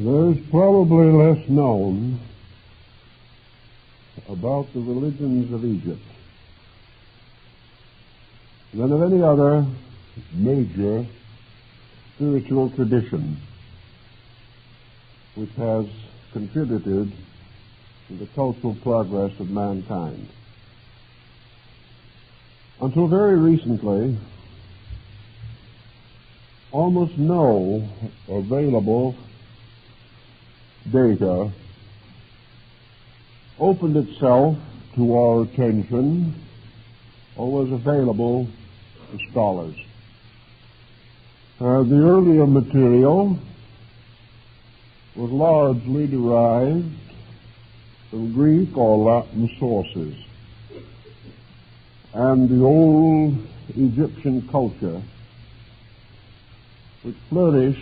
There's probably less known about the religions of Egypt than of any other major spiritual tradition which has contributed to the cultural progress of mankind. Until very recently, almost no available data opened itself to our attention or was available to scholars. The earlier material was largely derived from Greek or Latin sources, and the old Egyptian culture, which flourished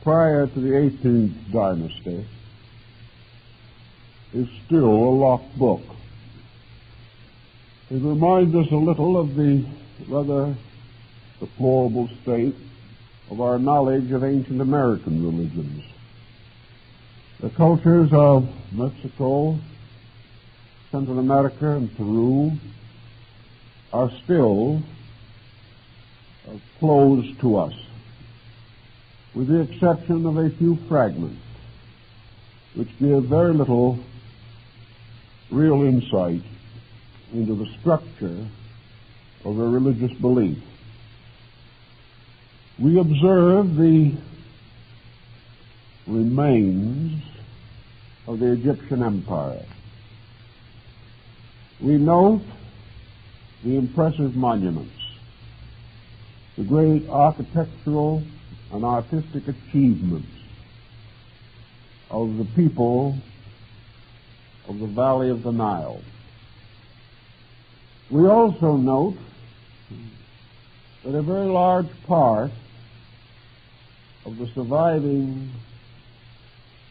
prior to the 18th dynasty, is still a locked book. It reminds us a little of the rather deplorable state of our knowledge of ancient American religions. The cultures of Mexico, Central America, and Peru are still closed to us, with the exception of a few fragments which give very little real insight into the structure of a religious belief. We observe the remains of the Egyptian Empire. We note the impressive monuments, the great architectural and artistic achievements of the people of the valley of the Nile. We also note that a very large part of the surviving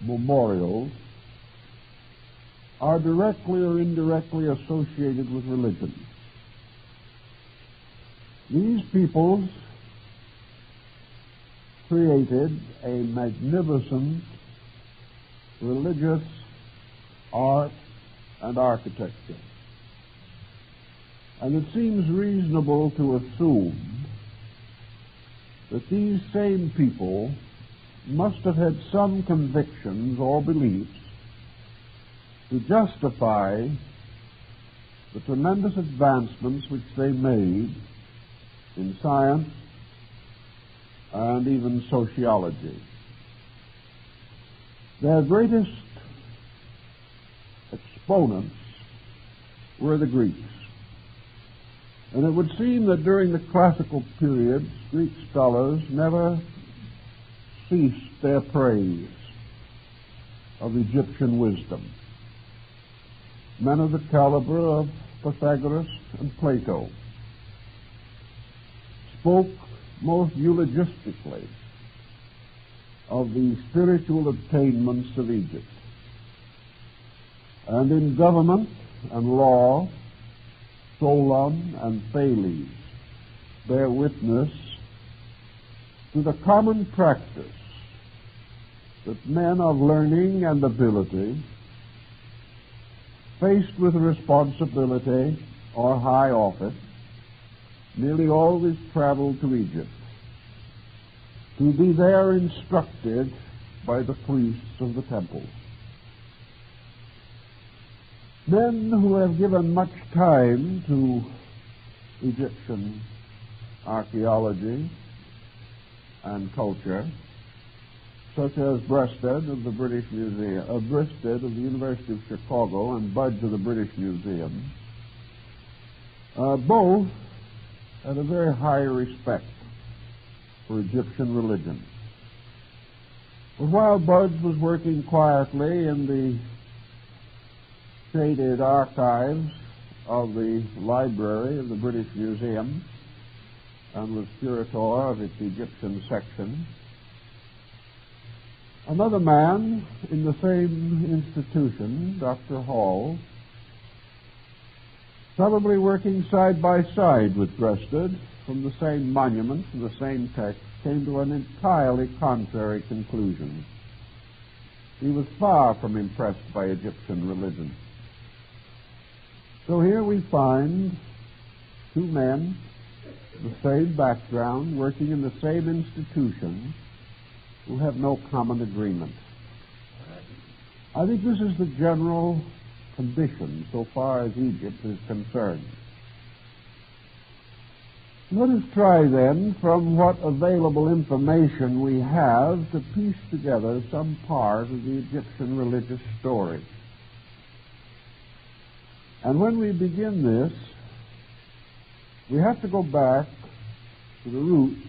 memorials are directly or indirectly associated with religion. These peoples created a magnificent religious art and architecture. And it seems reasonable to assume that these same people must have had some convictions or beliefs to justify the tremendous advancements which they made in science and even sociology. Their greatest exponents were the Greeks. And it would seem that during the classical period, Greek scholars never ceased their praise of Egyptian wisdom. Men of the caliber of Pythagoras and Plato spoke most eulogistically of the spiritual attainments of Egypt. And in government and law, Solon and Thales bear witness to the common practice that men of learning and ability, faced with responsibility or high office, nearly always travel to Egypt to be there instructed by the priests of the temple. Men who have given much time to Egyptian archaeology and culture, such as Breasted of the British Museum, Breasted of the University of Chicago, and Budge of the British Museum, both had a very high respect for Egyptian religion. But while Budge was working quietly in the shaded archives of the library of the British Museum and was curator of its Egyptian section, another man in the same institution, Dr. Hall, probably working side by side with Breasted from the same monument and the same text, came to an entirely contrary conclusion. He was far from impressed by Egyptian religion. So here we find two men, the same background, working in the same institution, who have no common agreement. I think this is the general condition so far as Egypt is concerned. Let us try then, from what available information we have, to piece together some part of the Egyptian religious story. And when we begin this, we have to go back to the roots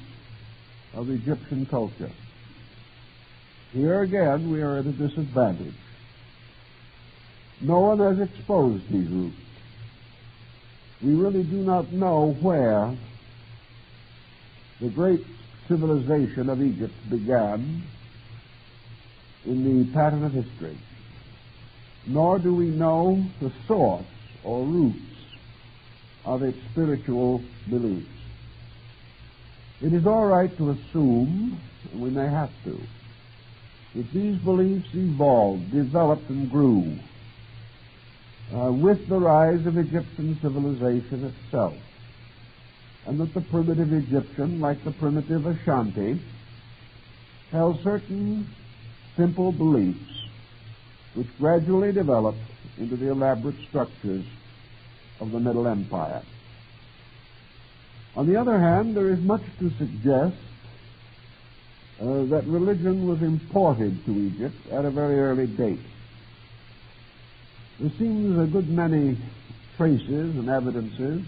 of Egyptian culture. Here again, we are at a disadvantage. No one has exposed these roots. We really do not know where the great civilization of Egypt began in the pattern of history, nor do we know the source or roots of its spiritual beliefs. It is all right to assume, and we may have to, that these beliefs evolved, developed, and grew with the rise of Egyptian civilization itself, and that the primitive Egyptian, like the primitive Ashanti, held certain simple beliefs which gradually developed into the elaborate structures of the Middle Empire. On the other hand, there is much to suggest that religion was imported to Egypt at a very early date. There seems a good many traces and evidences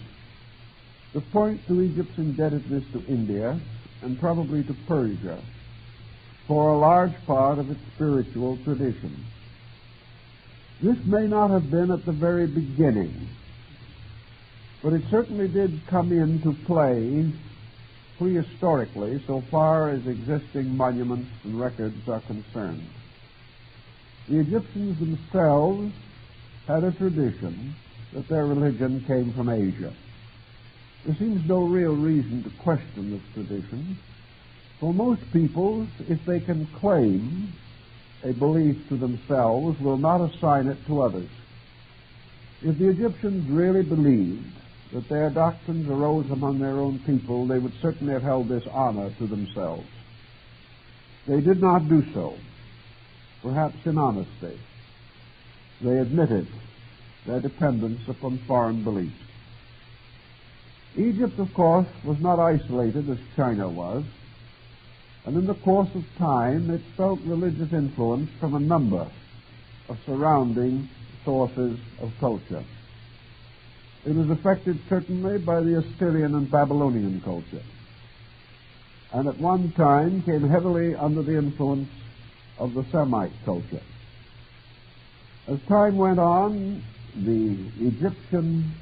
to point to Egypt's indebtedness to India and probably to Persia for a large part of its spiritual tradition. This may not have been at the very beginning, but it certainly did come into play prehistorically so far as existing monuments and records are concerned. The Egyptians themselves had a tradition that their religion came from Asia. There seems no real reason to question this tradition, for most peoples, if they can claim a belief to themselves, will not assign it to others. If the Egyptians really believed that their doctrines arose among their own people, they would certainly have held this honor to themselves. They did not do so, perhaps in honesty. They admitted their dependence upon foreign beliefs. Egypt, of course, was not isolated as China was, and in the course of time it felt religious influence from a number of surrounding sources of culture. It was affected certainly by the Assyrian and Babylonian culture, and at one time came heavily under the influence of the Semite culture. As time went on, the Egyptian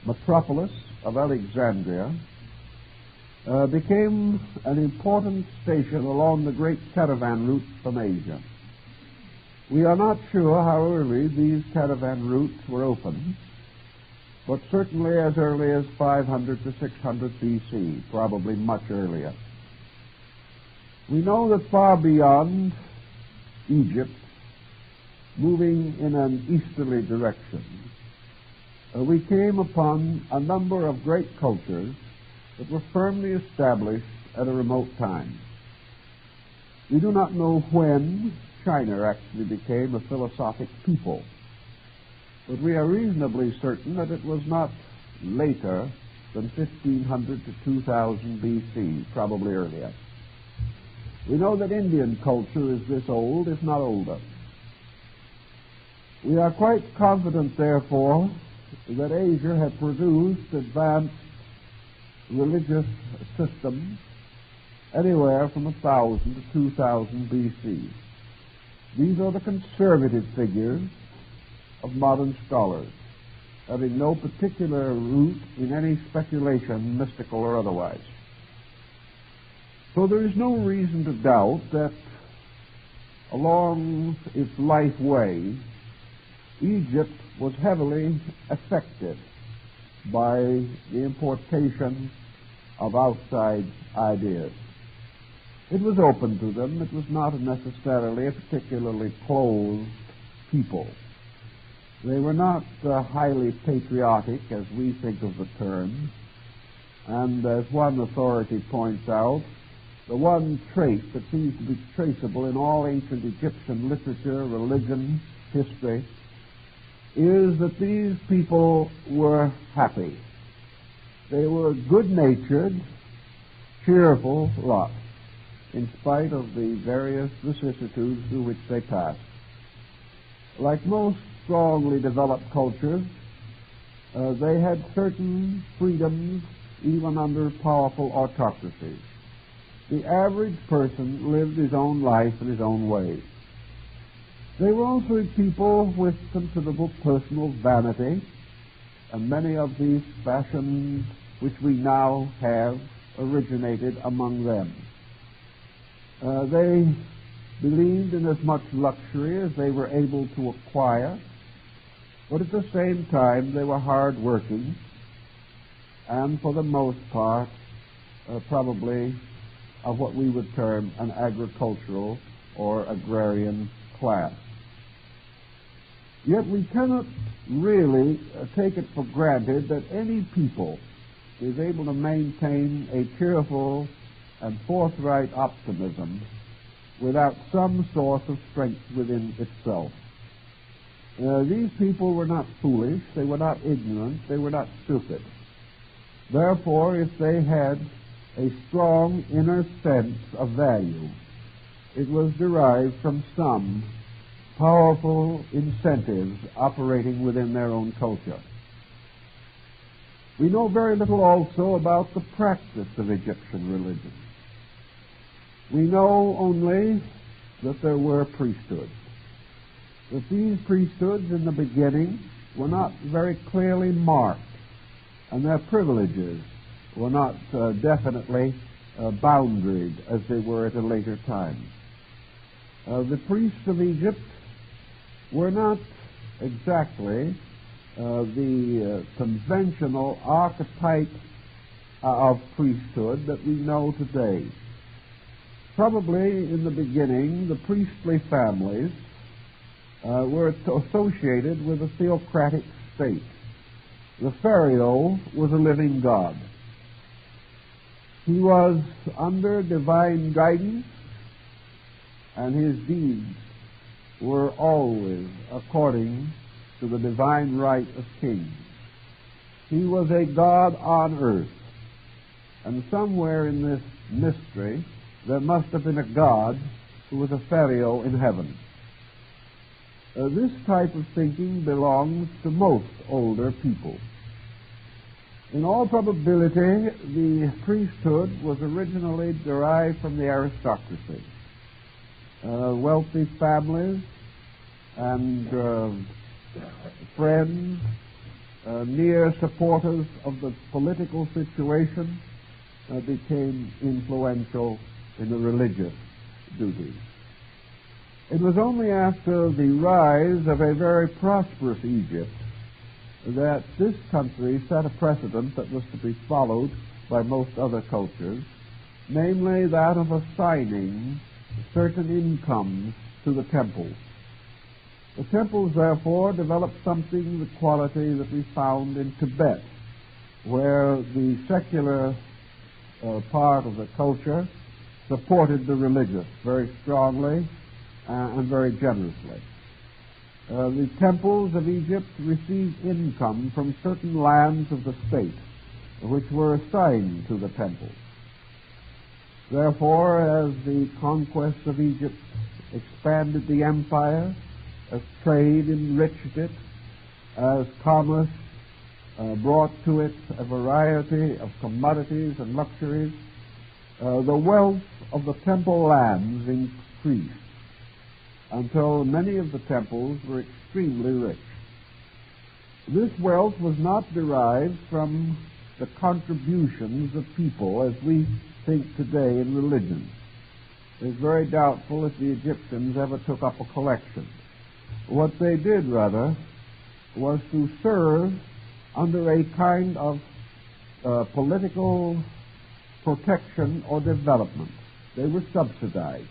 metropolis of Alexandria became an important station along the great caravan route from Asia. We are not sure how early these caravan routes were opened, but certainly as early as 500 to 600 BC, probably much earlier. We know that far beyond Egypt, moving in an easterly direction, we came upon a number of great cultures that were firmly established at a remote time. We do not know when China actually became a philosophic people, but we are reasonably certain that it was not later than 1500 to 2000 BC, probably earlier. We know that Indian culture is this old, if not older. We are quite confident, therefore, that Asia had produced advanced religious systems anywhere from 1000 to 2000 BC. These are the conservative figures of modern scholars, having no particular root in any speculation, mystical or otherwise. So there is no reason to doubt that along its life way, Egypt was heavily affected by the importation of outside ideas. It was open to them. It was not necessarily a particularly closed people. They were not highly patriotic, as we think of the term. And as one authority points out, the one trait that seems to be traceable in all ancient Egyptian literature, religion, history, is that these people were happy. They were good-natured, cheerful lot, in spite of the various vicissitudes through which they passed. Like most strongly developed cultures, they had certain freedoms even under powerful autocracies. The average person lived his own life in his own way. They were also people with considerable personal vanity, and many of these fashions which we now have originated among them. They believed in as much luxury as they were able to acquire, but at the same time they were hard-working, and for the most part probably of what we would term an agricultural or agrarian class. Yet we cannot really take it for granted that any people is able to maintain a cheerful and forthright optimism without some source of strength within itself. These people were not foolish, they were not ignorant, they were not stupid. Therefore, if they had a strong inner sense of value, it was derived from some powerful incentives operating within their own culture. We know very little also about the practice of Egyptian religion. We know only that there were priesthoods. That these priesthoods in the beginning were not very clearly marked, and their privileges were not definitely boundaried as they were at a later time. The priests of Egypt were not exactly the conventional archetype of priesthood that we know today. Probably in the beginning, the priestly families were associated with a theocratic state. The pharaoh was a living god. He was under divine guidance, and his deeds were always according to the divine right of kings. He was a god on earth, and somewhere in this mystery there must have been a god who was a pharaoh in heaven. This type of thinking belongs to most older people. In all probability, the priesthood was originally derived from the aristocracy. Wealthy families and friends, near supporters of the political situation, became influential in the religious duties. It was only after the rise of a very prosperous Egypt that this country set a precedent that was to be followed by most other cultures, namely that of assigning certain incomes to the temples. The temples, therefore, developed something, the quality that we found in Tibet, where the secular part of the culture supported the religious very strongly and very generously. The temples of Egypt received income from certain lands of the state, which were assigned to the temples. Therefore, as the conquest of Egypt expanded the empire, as trade enriched it, as commerce brought to it a variety of commodities and luxuries, the wealth of the temple lands increased until many of the temples were extremely rich. This wealth was not derived from the contributions of people as we think today in religion. It is very doubtful if the Egyptians ever took up a collection. What they did, rather, was to serve under a kind of political protection or development. They were subsidized.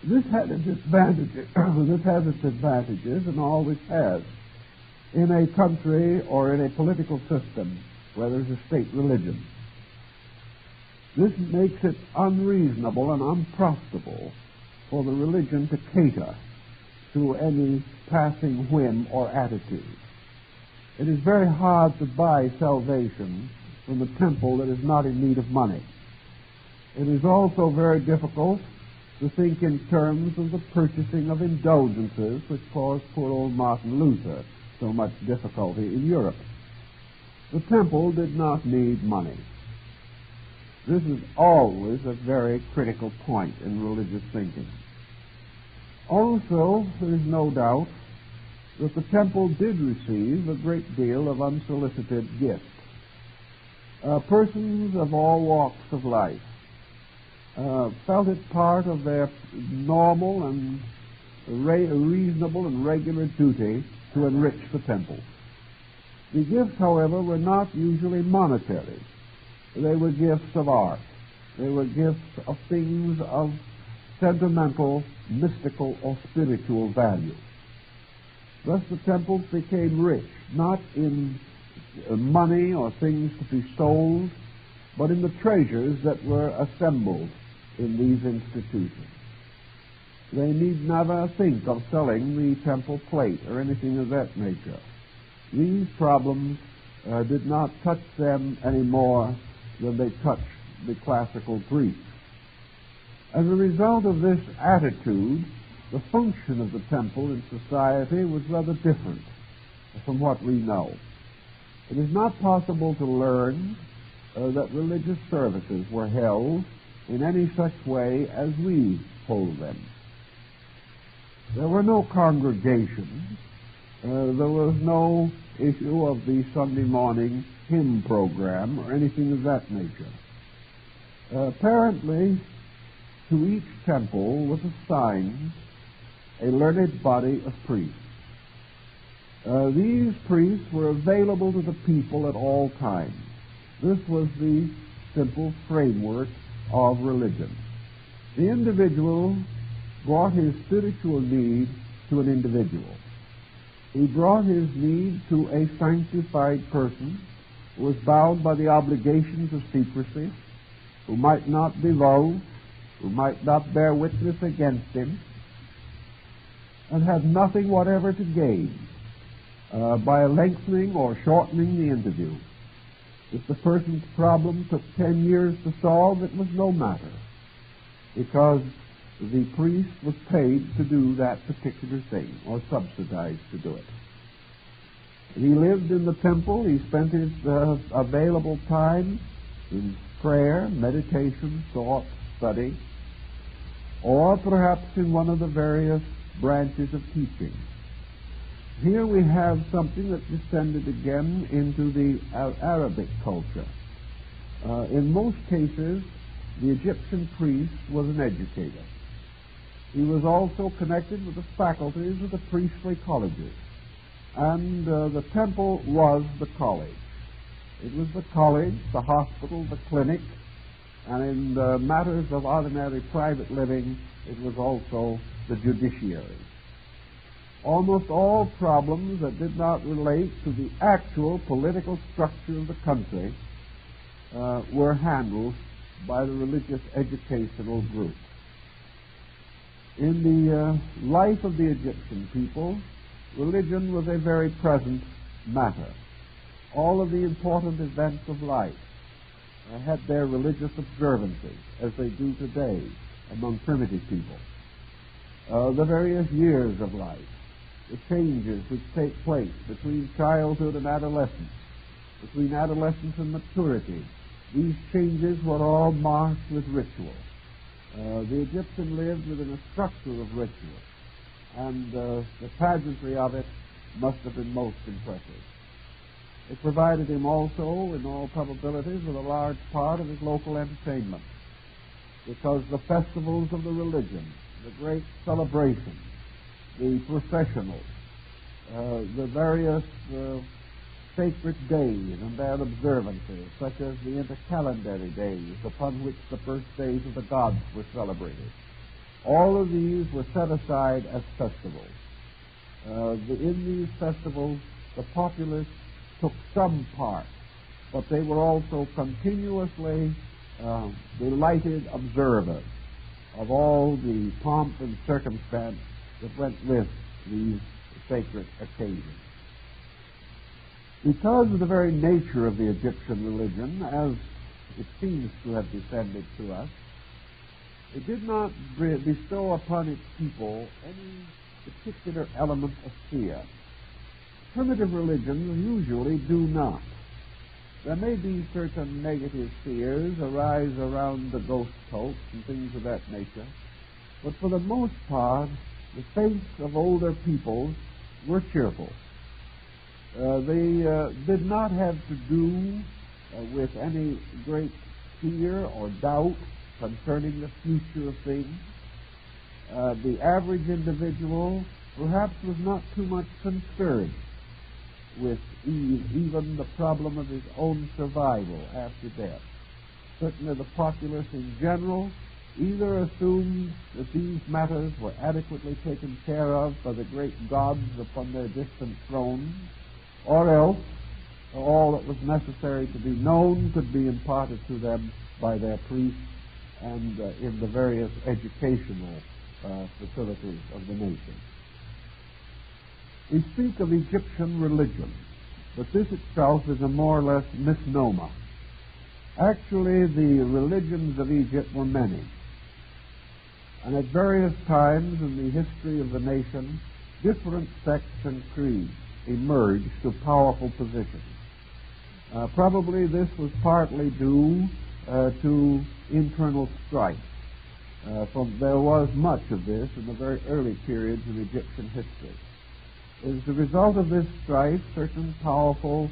This had its advantages. This has its advantages and always has in a country or in a political system where there's a state religion. This makes it unreasonable and unprofitable for the religion to cater to any passing whim or attitude. It is very hard to buy salvation from a temple that is not in need of money. It is also very difficult to think in terms of the purchasing of indulgences which caused poor old Martin Luther so much difficulty in Europe. The temple did not need money. This is always a very critical point in religious thinking. Also, there is no doubt that the temple did receive a great deal of unsolicited gifts. Persons of all walks of life felt it part of their normal and reasonable and regular duty to enrich the temple. The gifts, however, were not usually monetary. They were gifts of art. They were gifts of things of sentimental, mystical, or spiritual value. Thus the temples became rich, not in money or things to be sold, but in the treasures that were assembled in these institutions. They need never think of selling the temple plate or anything of that nature. These problems did not touch them any more than they touched the classical Greeks. As a result of this attitude, the function of the temple in society was rather different from what we know. It is not possible to learn that religious services were held in any such way as we hold them. There were no congregations. There was no issue of the Sunday morning hymn program or anything of that nature. Apparently, to each temple was assigned a learned body of priests. These priests were available to the people at all times. This was the simple framework of religion. The individual brought his spiritual need to an individual. He brought his need to a sanctified person who was bound by the obligations of secrecy, who might not divulge, who might not bear witness against him, and had nothing whatever to gain by lengthening or shortening the interview. If the person's problem took 10 years to solve, it was no matter, because the priest was paid to do that particular thing, or subsidized to do it. He lived in the temple. He spent his available time in prayer, meditation, thought, study, or perhaps in one of the various branches of teaching. Here we have something that descended again into the Arabic culture. In most cases, the Egyptian priest was an educator. He was also connected with the faculties of the priestly colleges. And the temple was the college. It was the college, the hospital, the clinic, and in matters of ordinary private living, it was also the judiciary. Almost all problems that did not relate to the actual political structure of the country were handled by the religious educational group. In the life of the Egyptian people, religion was a very present matter. All of the important events of life had their religious observances, as they do today among primitive people. The various years of life, the changes which take place between childhood and adolescence, between adolescence and maturity, these changes were all marked with ritual. The Egyptian lived within a structure of ritual, and the pageantry of it must have been most impressive. It provided him also, in all probabilities, with a large part of his local entertainment, because the festivals of the religion, the great celebrations, the processionals, the various sacred days and their observances, such as the intercalendary days upon which the birthdays of the gods were celebrated. All of these were set aside as festivals. In these festivals, the populace took some part, but they were also continuously delighted observers of all the pomp and circumstance that went with these sacred occasions. Because of the very nature of the Egyptian religion, as it seems to have descended to us, it did not bestow upon its people any particular element of fear. Primitive religions usually do not. There may be certain negative fears arise around the ghost cults and things of that nature, but for the most part, the faiths of older peoples were cheerful. They did not have to do with any great fear or doubt concerning the future of things. The average individual perhaps was not too much concerned with even the problem of his own survival after death. Certainly the populace in general either assumed that these matters were adequately taken care of by the great gods upon their distant thrones, or else all that was necessary to be known could be imparted to them by their priests and in the various educational facilities of the nation. We speak of Egyptian religion, but this itself is a more or less misnomer. Actually, the religions of Egypt were many, and at various times in the history of the nation, different sects and creeds emerged to powerful positions. Probably this was partly due to internal strife. There was much of this in the very early periods of Egyptian history. As a result of this strife, certain powerful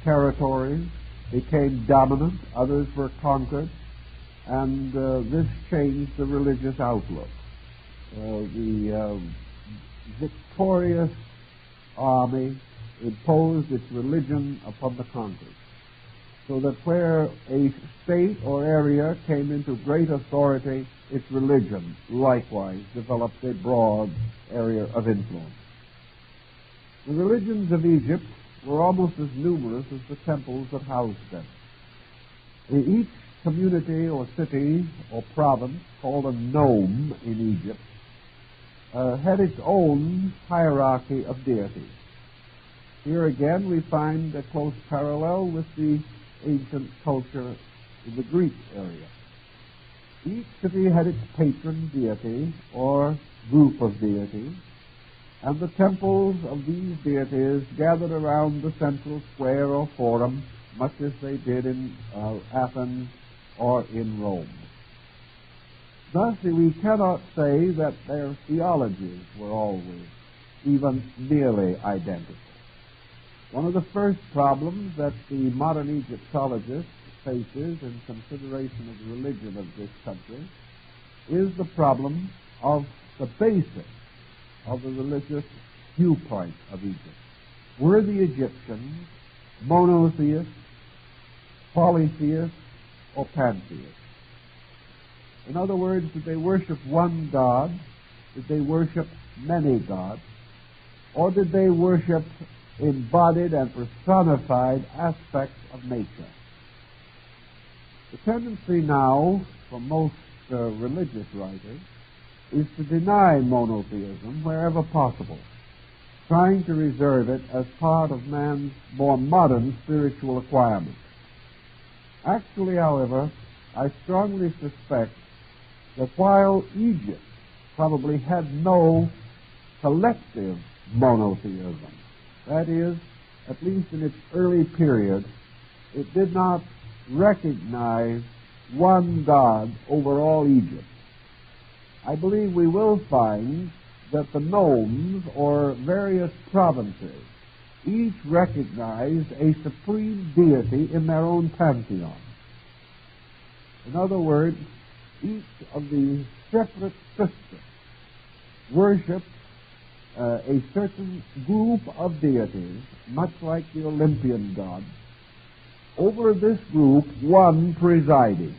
territories became dominant, others were conquered, and this changed the religious outlook. The victorious army imposed its religion upon the conquered, so that where a state or area came into great authority, its religion likewise developed a broad area of influence. The religions of Egypt were almost as numerous as the temples that housed them. Each community or city or province, called a nome in Egypt, had its own hierarchy of deities. Here again we find a close parallel with the ancient culture in the Greek area. Each city had its patron deity or group of deities, and the temples of these deities gathered around the central square or forum, much as they did in Athens or in Rome. Thus, we cannot say that their theologies were always even nearly identical. One of the first problems that the modern Egyptologist faces in consideration of the religion of this country is the problem of the basis of the religious viewpoint of Egypt. Were the Egyptians monotheists, polytheists, or pantheists? In other words, did they worship one god? Did they worship many gods? Or did they worship embodied and personified aspects of nature? The tendency now for most religious writers is to deny monotheism wherever possible, trying to reserve it as part of man's more modern spiritual acquirements. Actually, however, I strongly suspect that while Egypt probably had no collective monotheism, that is, at least in its early period, it did not recognize one God over all Egypt. I believe we will find that the nomes, or various provinces, each recognized a supreme deity in their own pantheon. In other words, each of the separate systems worshipped a certain group of deities, much like the Olympian gods. Over this group, one presiding,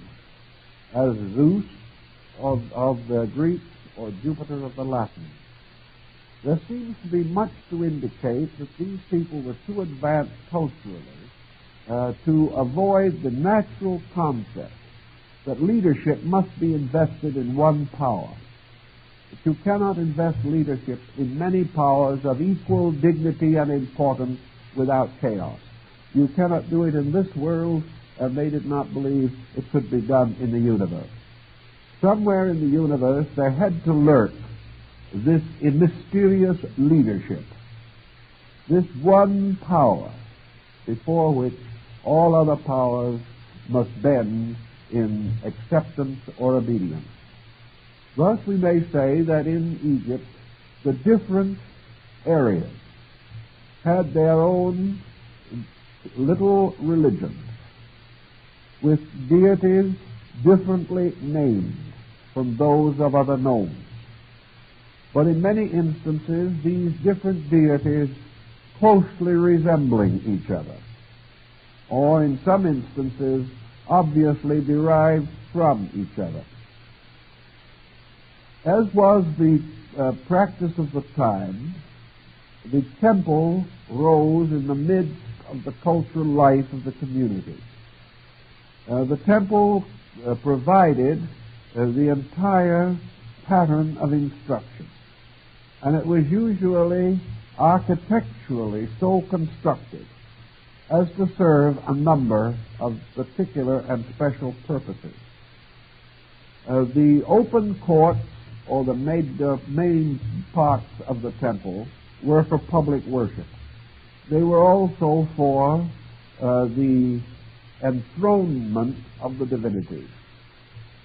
as Zeus of the Greeks or Jupiter of the Latins. There seems to be much to indicate that these people were too advanced culturally to avoid the natural concept that leadership must be invested in one power. That you cannot invest leadership in many powers of equal dignity and importance without chaos. You cannot do it in this world, and they did not believe it could be done in the universe. Somewhere in the universe there had to lurk this mysterious leadership, this one power before which all other powers must bend in acceptance or obedience. Thus we may say that in Egypt the different areas had their own little religions with deities differently named from those of other nomes. But in many instances these different deities closely resembling each other, or in some instances obviously derived from each other. As was the practice of the time, the temple rose in the midst of the cultural life of the community. The temple provided the entire pattern of instruction, and it was usually architecturally so constructed as to serve a number of particular and special purposes. The open courts, or the main parts of the temple, were for public worship. They were also for the enthronement of the divinities.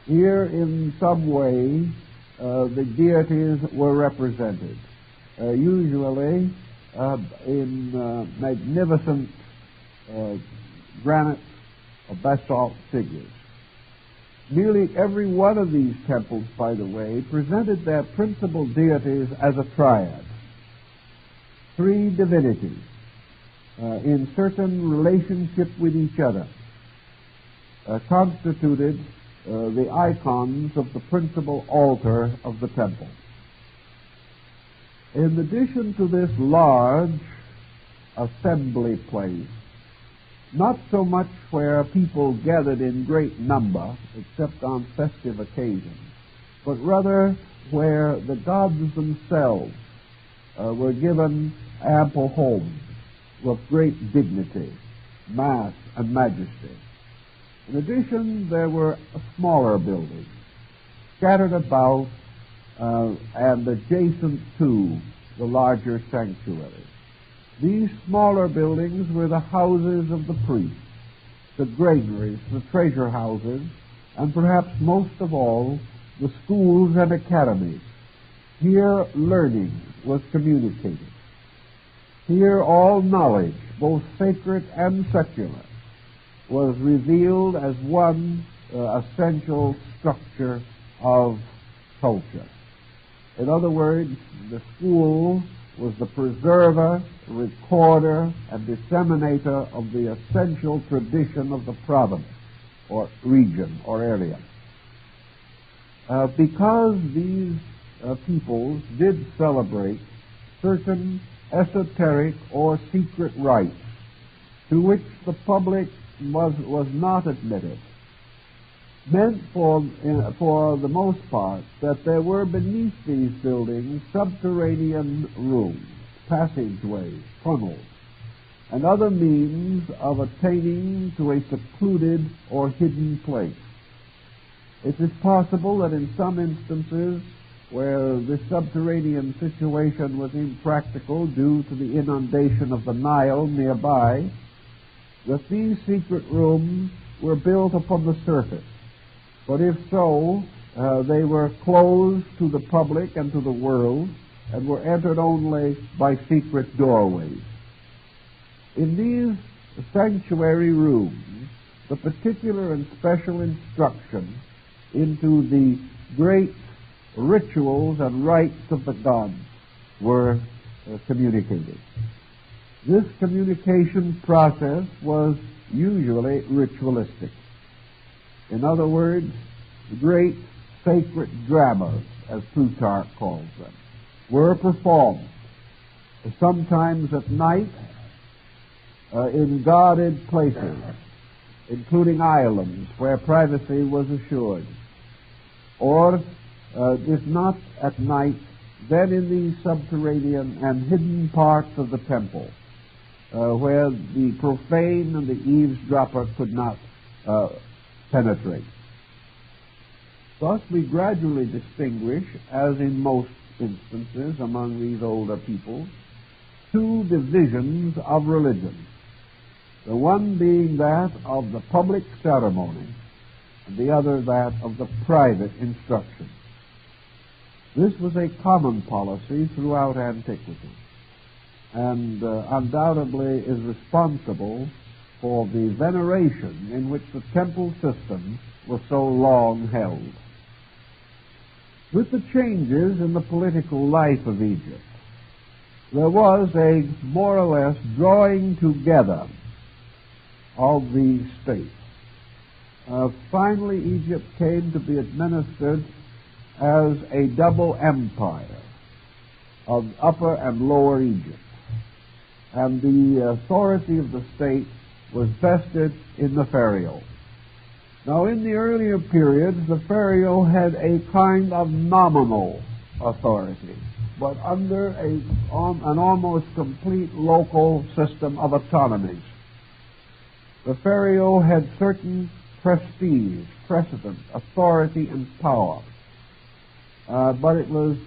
Here, in some way, the deities were represented, usually in magnificent granite or basalt figures. Nearly every one of these temples, by the way, presented their principal deities as a triad. Three divinities in certain relationship with each other constituted the icons of the principal altar of the temple. In addition to this large assembly place, not so much where people gathered in great number, except on festive occasions, but rather where the gods themselves were given ample homes with great dignity, mass, and majesty. In addition, there were smaller buildings scattered about and adjacent to the larger sanctuary. These smaller buildings were the houses of the priests, the granaries, the treasure houses, and perhaps most of all, the schools and academies. Here learning was communicated. Here all knowledge, both sacred and secular, was revealed as one essential structure of culture. In other words, the school was the preserver, recorder, and disseminator of the essential tradition of the province, or region, or area. Because these peoples did celebrate certain esoteric or secret rites to which the public was not admitted, meant for the most part that there were beneath these buildings subterranean rooms, passageways, tunnels, and other means of attaining to a secluded or hidden place. It is possible that in some instances where this subterranean situation was impractical due to the inundation of the Nile nearby, that these secret rooms were built upon the surface. But if so, they were closed to the public and to the world, and were entered only by secret doorways. In these sanctuary rooms, the particular and special instruction into the great rituals and rites of the gods were communicated. This communication process was usually ritualistic. In other words, great sacred dramas, as Plutarch calls them, were performed, sometimes at night, in guarded places, including islands where privacy was assured, or, if not at night, then in the subterranean and hidden parts of the temple, where the profane and the eavesdropper could not penetrate. Thus we gradually distinguish, as in most instances among these older peoples, two divisions of religion, the one being that of the public ceremony, and the other that of the private instruction. This was a common policy throughout antiquity, and undoubtedly is responsible for the veneration in which the temple system was so long held. With the changes in the political life of Egypt, there was a more or less drawing together of the state. Finally, Egypt came to be administered as a double empire of Upper and Lower Egypt, and the authority of the state was vested in the pharaoh. Now, in the earlier periods, the pharaoh had a kind of nominal authority, but under an almost complete local system of autonomies. The pharaoh had certain prestige, precedence, authority, and power, but it was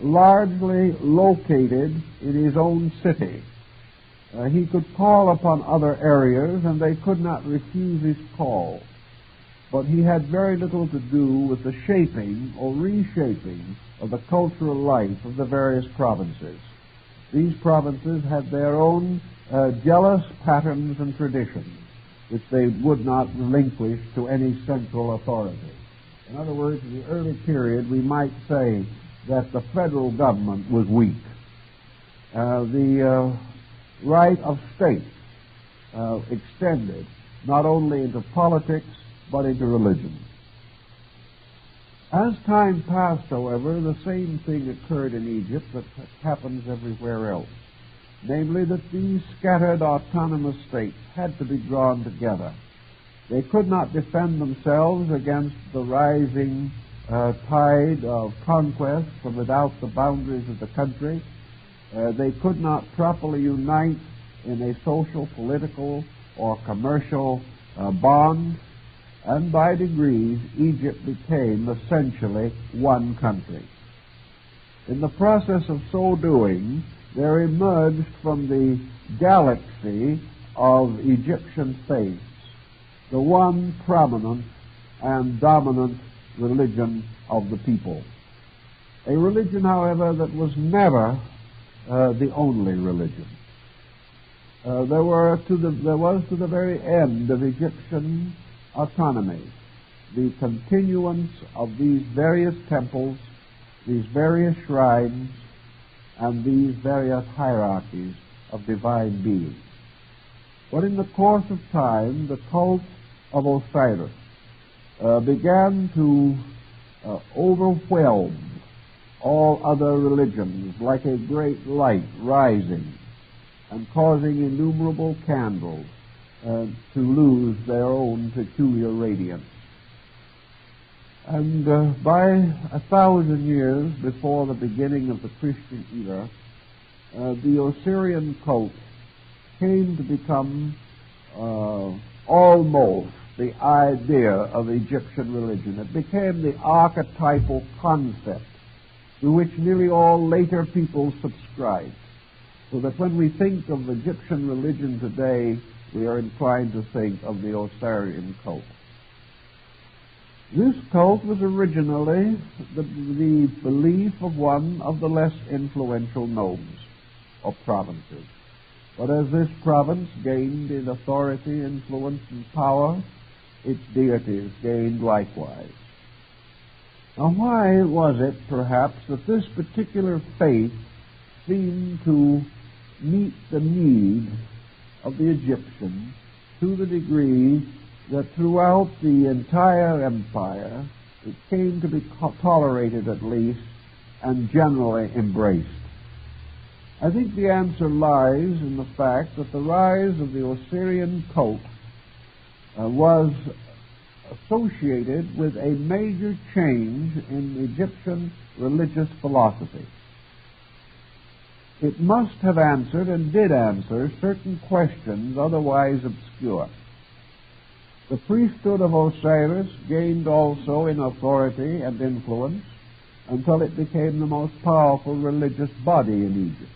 largely located in his own city. He could call upon other areas, and they could not refuse his call. But he had very little to do with the shaping or reshaping of the cultural life of the various provinces. These provinces had their own jealous patterns and traditions, which they would not relinquish to any central authority. In other words, in the early period, we might say that the federal government was weak. The right of state extended not only into politics, but into religion. As time passed, however, the same thing occurred in Egypt that happens everywhere else, namely that these scattered autonomous states had to be drawn together. They could not defend themselves against the rising tide of conquest from without the boundaries of the country. They could not properly unite in a social, political, or commercial bond. And by degrees, Egypt became essentially one country. In the process of so doing, there emerged from the galaxy of Egyptian faiths the one prominent and dominant religion of the people. A religion, however, that was never the only religion. There was to the very end of Egyptian autonomy the continuance of these various temples, these various shrines, and these various hierarchies of divine beings. But in the course of time, the cult of Osiris began to overwhelm all other religions like a great light rising and causing innumerable candles to lose their own peculiar radiance. And by 1,000 years before the beginning of the Christian era, the Osirian cult came to become almost the idea of Egyptian religion. It became the archetypal concept to which nearly all later peoples subscribed. So that when we think of Egyptian religion today, we are inclined to think of the Osirian cult. This cult was originally the belief of one of the less influential nomes or provinces. But as this province gained in authority, influence, and power, its deities gained likewise. Now, why was it, perhaps, that this particular faith seemed to meet the need of the Egyptians to the degree that throughout the entire empire it came to be tolerated at least and generally embraced. I think the answer lies in the fact that the rise of the Osirian cult was associated with a major change in Egyptian religious philosophy. It must have answered and did answer certain questions otherwise obscure. The priesthood of Osiris gained also in authority and influence until it became the most powerful religious body in Egypt.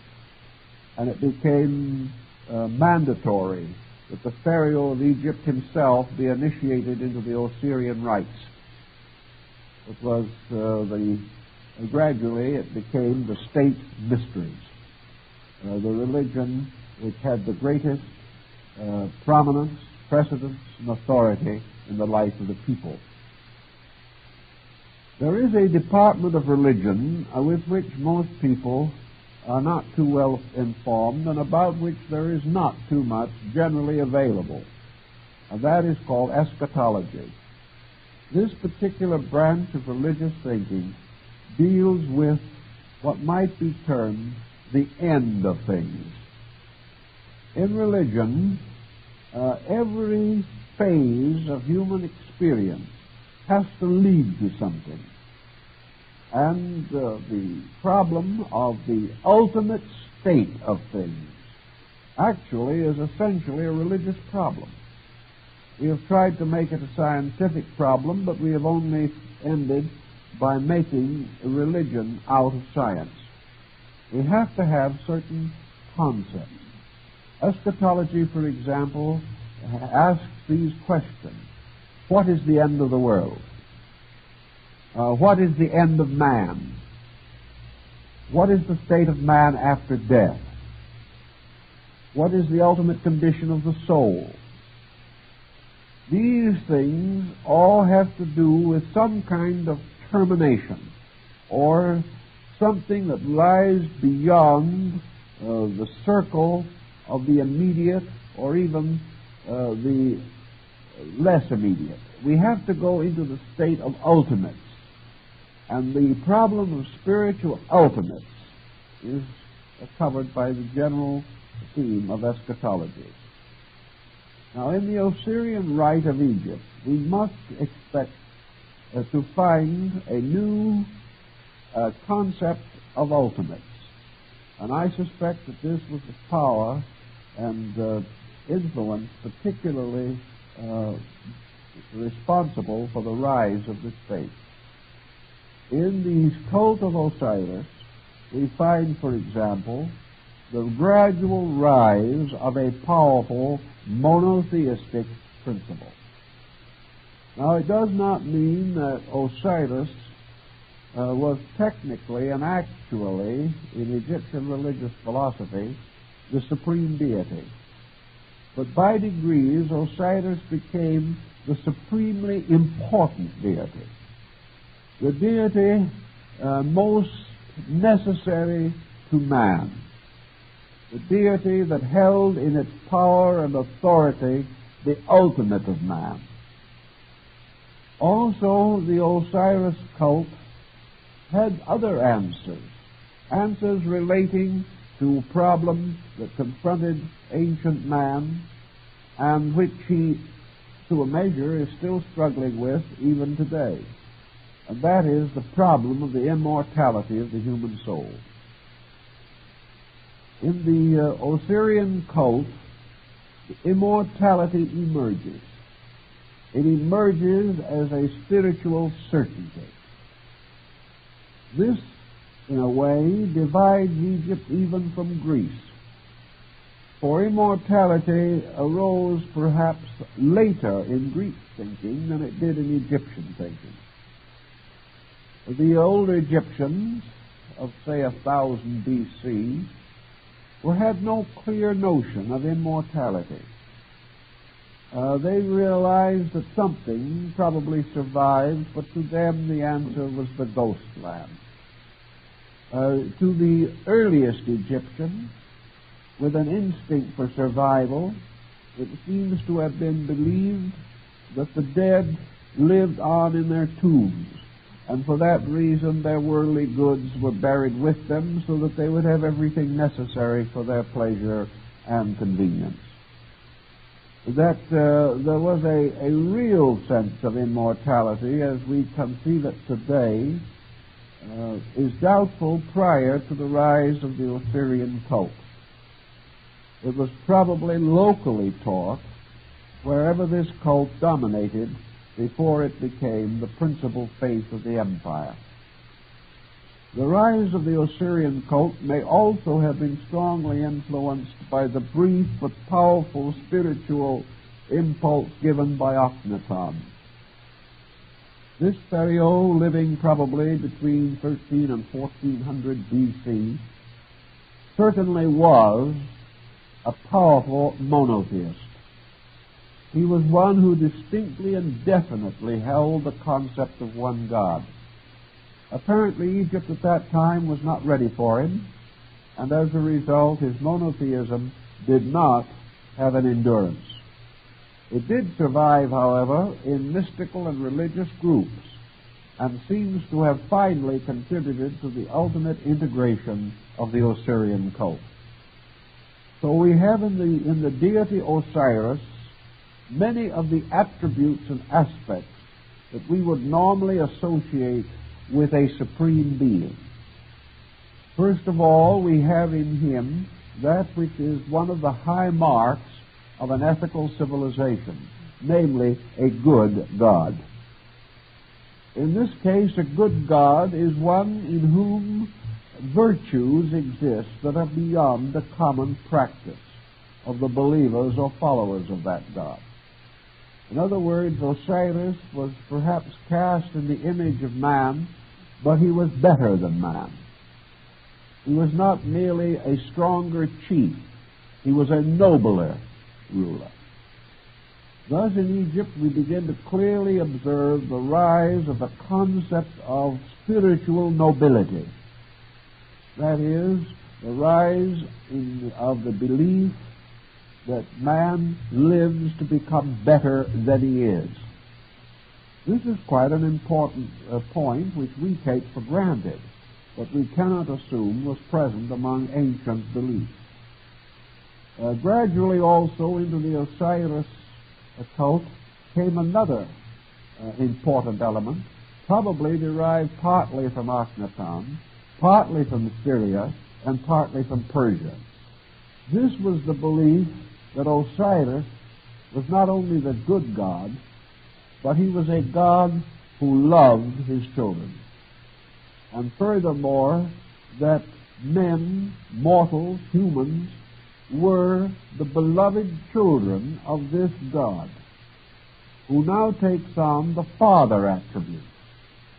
And it became mandatory that the Pharaoh of Egypt himself be initiated into the Osirian rites. It was gradually it became the state mysteries, the religion which had the greatest prominence, precedence, and authority in the life of the people. There is a department of religion with which most people are not too well informed and about which there is not too much generally available, and that is called eschatology. This particular branch of religious thinking deals with what might be termed the end of things. In religion, every phase of human experience has to lead to something. And the problem of the ultimate state of things actually is essentially a religious problem. We have tried to make it a scientific problem, but we have only ended by making religion out of science. We have to have certain concepts. Eschatology, for example, asks these questions. What is the end of the world? What is the end of man? What is the state of man after death? What is the ultimate condition of the soul? These things all have to do with some kind of termination or something that lies beyond the circle of the immediate or even the less immediate. We have to go into the state of ultimates. And the problem of spiritual ultimates is covered by the general theme of eschatology. Now, in the Osirian rite of Egypt, we must expect to find a new concept of ultimates. And I suspect that this was the power and influence particularly responsible for the rise of this faith. In the cult of Osiris, we find, for example, the gradual rise of a powerful monotheistic principle. Now, it does not mean that Osiris was technically and actually, in Egyptian religious philosophy, the supreme deity. But by degrees, Osiris became the supremely important deity. The deity most necessary to man. The deity that held in its power and authority the ultimate of man. Also, the Osiris cult had other answers relating to problems that confronted ancient man and which he, to a measure, is still struggling with even today. And that is the problem of the immortality of the human soul. In the Osirian cult, immortality emerges. It emerges as a spiritual certainty. This, in a way, divides Egypt even from Greece. For immortality arose perhaps later in Greek thinking than it did in Egyptian thinking. The older Egyptians of, say, 1000 B.C. had no clear notion of immortality. They realized that something probably survived, but to them the answer was the ghost land. To the earliest Egyptian, with an instinct for survival, it seems to have been believed that the dead lived on in their tombs, and for that reason their worldly goods were buried with them so that they would have everything necessary for their pleasure and convenience. That there was a real sense of immortality, as we conceive it today, is doubtful prior to the rise of the Osirian cult. It was probably locally taught wherever this cult dominated before it became the principal faith of the empire. The rise of the Osirian cult may also have been strongly influenced by the brief but powerful spiritual impulse given by Akhenaton. This pharaoh, living probably between 13 and 1400 BC, certainly was a powerful monotheist. He was one who distinctly and definitely held the concept of one God. Apparently, Egypt at that time was not ready for him, and as a result, his monotheism did not have an endurance. It did survive, however, in mystical and religious groups, and seems to have finally contributed to the ultimate integration of the Osirian cult. So we have in the deity Osiris many of the attributes and aspects that we would normally associate with a supreme being. First of all, we have in him that which is one of the high marks of an ethical civilization, namely a good God. In this case, a good God is one in whom virtues exist that are beyond the common practice of the believers or followers of that God. In other words, Osiris was perhaps cast in the image of man, but he was better than man. He was not merely a stronger chief, he was a nobler ruler. Thus, in Egypt, we begin to clearly observe the rise of the concept of spiritual nobility. That is, the rise of the belief that man lives to become better than he is. This is quite an important point which we take for granted, but we cannot assume was present among ancient beliefs. Gradually also into the Osiris cult came another important element, probably derived partly from Akhenaton, partly from Syria, and partly from Persia. This was the belief that Osiris was not only the good God, but he was a God who loved his children. And furthermore, that men, mortals, humans, were the beloved children of this God, who now takes on the father attribute.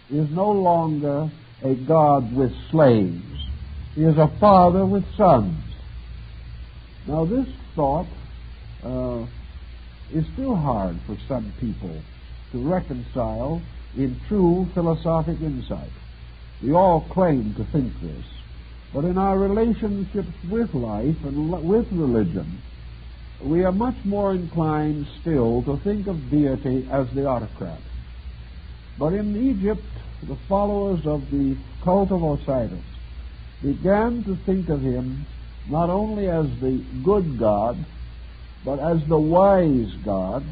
He is no longer a God with slaves. He is a father with sons. Now this thought is still hard for some people to reconcile in true philosophic insight. We all claim to think this, but in our relationships with life and with religion, we are much more inclined still to think of deity as the autocrat. But in Egypt, the followers of the cult of Osiris began to think of him not only as the good God, but as the wise God,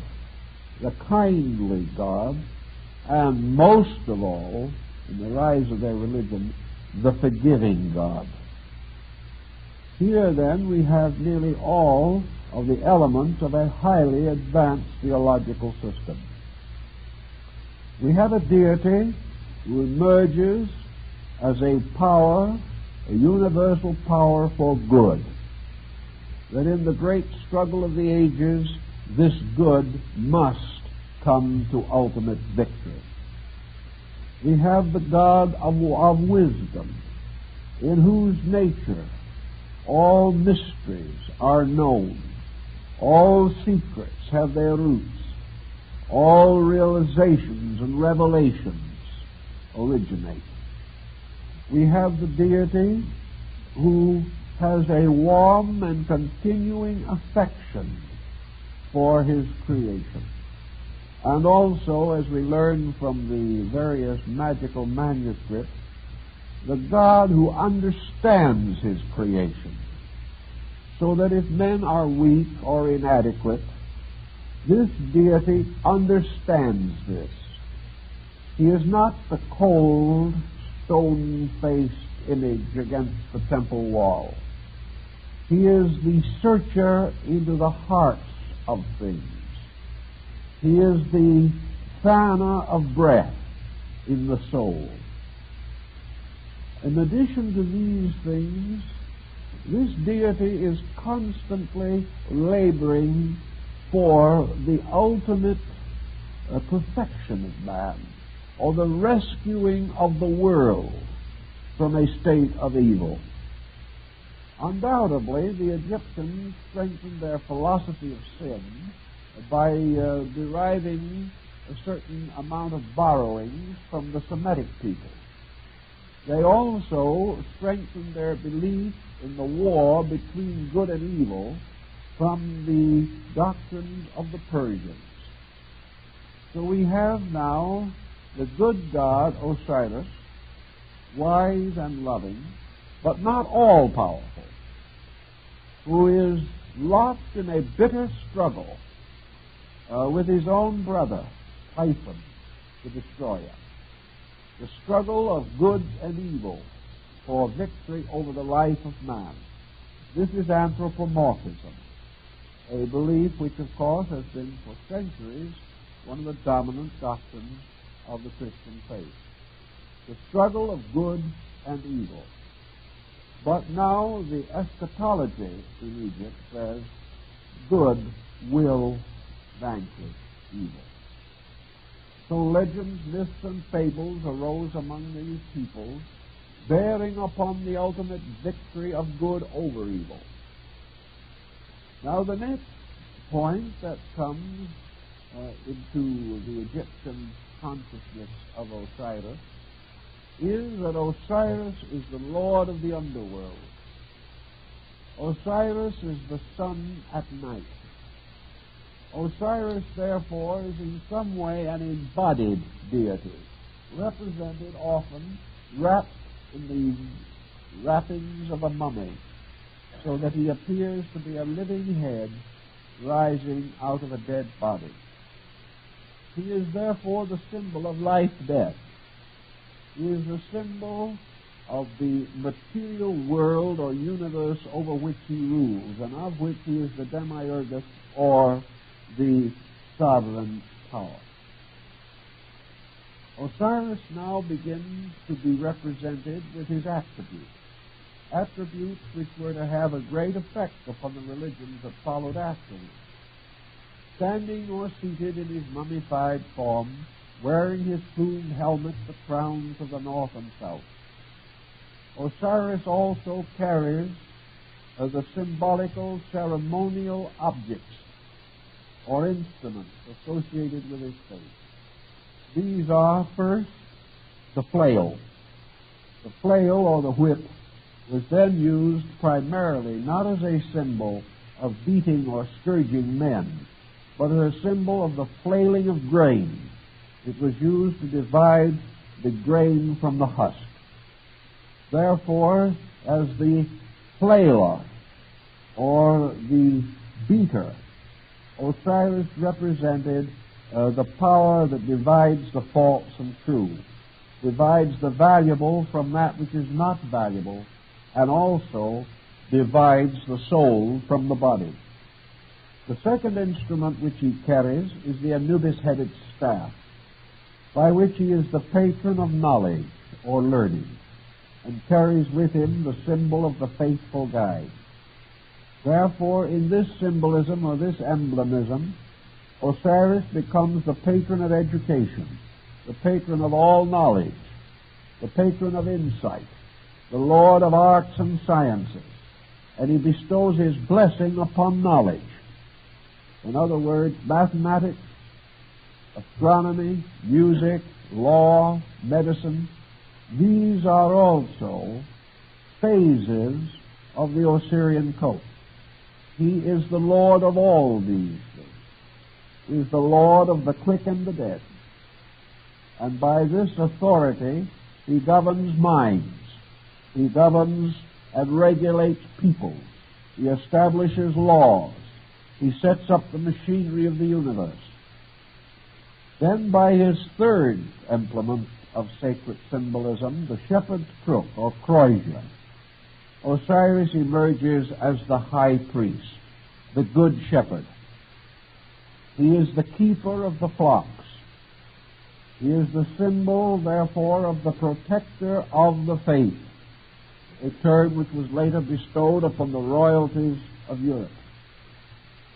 the kindly God, and most of all, in the rise of their religion, the forgiving God. Here, then, we have nearly all of the elements of a highly advanced theological system. We have a deity who emerges as a power, a universal power for good. That in the great struggle of the ages, this good must come to ultimate victory. We have the God of wisdom, in whose nature all mysteries are known, all secrets have their roots, all realizations and revelations originate. We have the deity who has a warm and continuing affection for his creation. And also, as we learn from the various magical manuscripts, the God who understands his creation, so that if men are weak or inadequate, this deity understands this. He is not the cold, stone-faced image against the temple wall. He is the searcher into the hearts of things. He is the fanner of breath in the soul. In addition to these things, this deity is constantly laboring for the ultimate perfection of man, or the rescuing of the world from a state of evil. Undoubtedly, the Egyptians strengthened their philosophy of sin by deriving a certain amount of borrowings from the Semitic people. They also strengthened their belief in the war between good and evil from the doctrines of the Persians. So we have now the good god Osiris, wise and loving, but not all-powerful, who is locked in a bitter struggle with his own brother, Typhon, the destroyer. The struggle of good and evil for victory over the life of man. This is anthropomorphism, a belief which, of course, has been for centuries one of the dominant doctrines of the Christian faith. The struggle of good and evil. But now the eschatology in Egypt says good will vanquish evil. So legends, myths, and fables arose among these peoples, bearing upon the ultimate victory of good over evil. Now the next point that comes into the Egyptian consciousness of Osiris is that Osiris is the Lord of the underworld. Osiris is the sun at night. Osiris, therefore, is in some way an embodied deity, represented often wrapped in the wrappings of a mummy, so that he appears to be a living head rising out of a dead body. He is therefore the symbol of life-death. He is the symbol of the material world or universe over which he rules, and of which he is the demiurgus, or the sovereign power. Osiris now begins to be represented with his attributes which were to have a great effect upon the religions that followed after him. Standing or seated in his mummified form, wearing his plumed helmet that crowns of the north and south. Osiris also carries the symbolical ceremonial objects or instruments associated with his faith. These are, first, the flail. The flail, or the whip, was then used primarily not as a symbol of beating or scourging men, but as a symbol of the flailing of grain. It was used to divide the grain from the husk. Therefore, as the flailer, or the beater, Osiris represented the power that divides the false and true, divides the valuable from that which is not valuable, and also divides the soul from the body. The second instrument which he carries is the Anubis-headed staff, by which he is the patron of knowledge or learning, and carries with him the symbol of the faithful guide. Therefore, in this symbolism or this emblemism, Osiris becomes the patron of education, the patron of all knowledge, the patron of insight, the lord of arts and sciences, and he bestows his blessing upon knowledge. In other words, mathematics, astronomy, music, law, medicine, These are also phases of the Osirian cult. He is the Lord of all these things. He is the Lord of the quick and the dead. And by this authority, he governs minds. He governs and regulates peoples. He establishes laws. He sets up the machinery of the universe. Then by his third implement of sacred symbolism, the shepherd's crook, or crozier, Osiris emerges as the high priest, the good shepherd. He is the keeper of the flocks. He is the symbol, therefore, of the protector of the faith, a term which was later bestowed upon the royalties of Europe.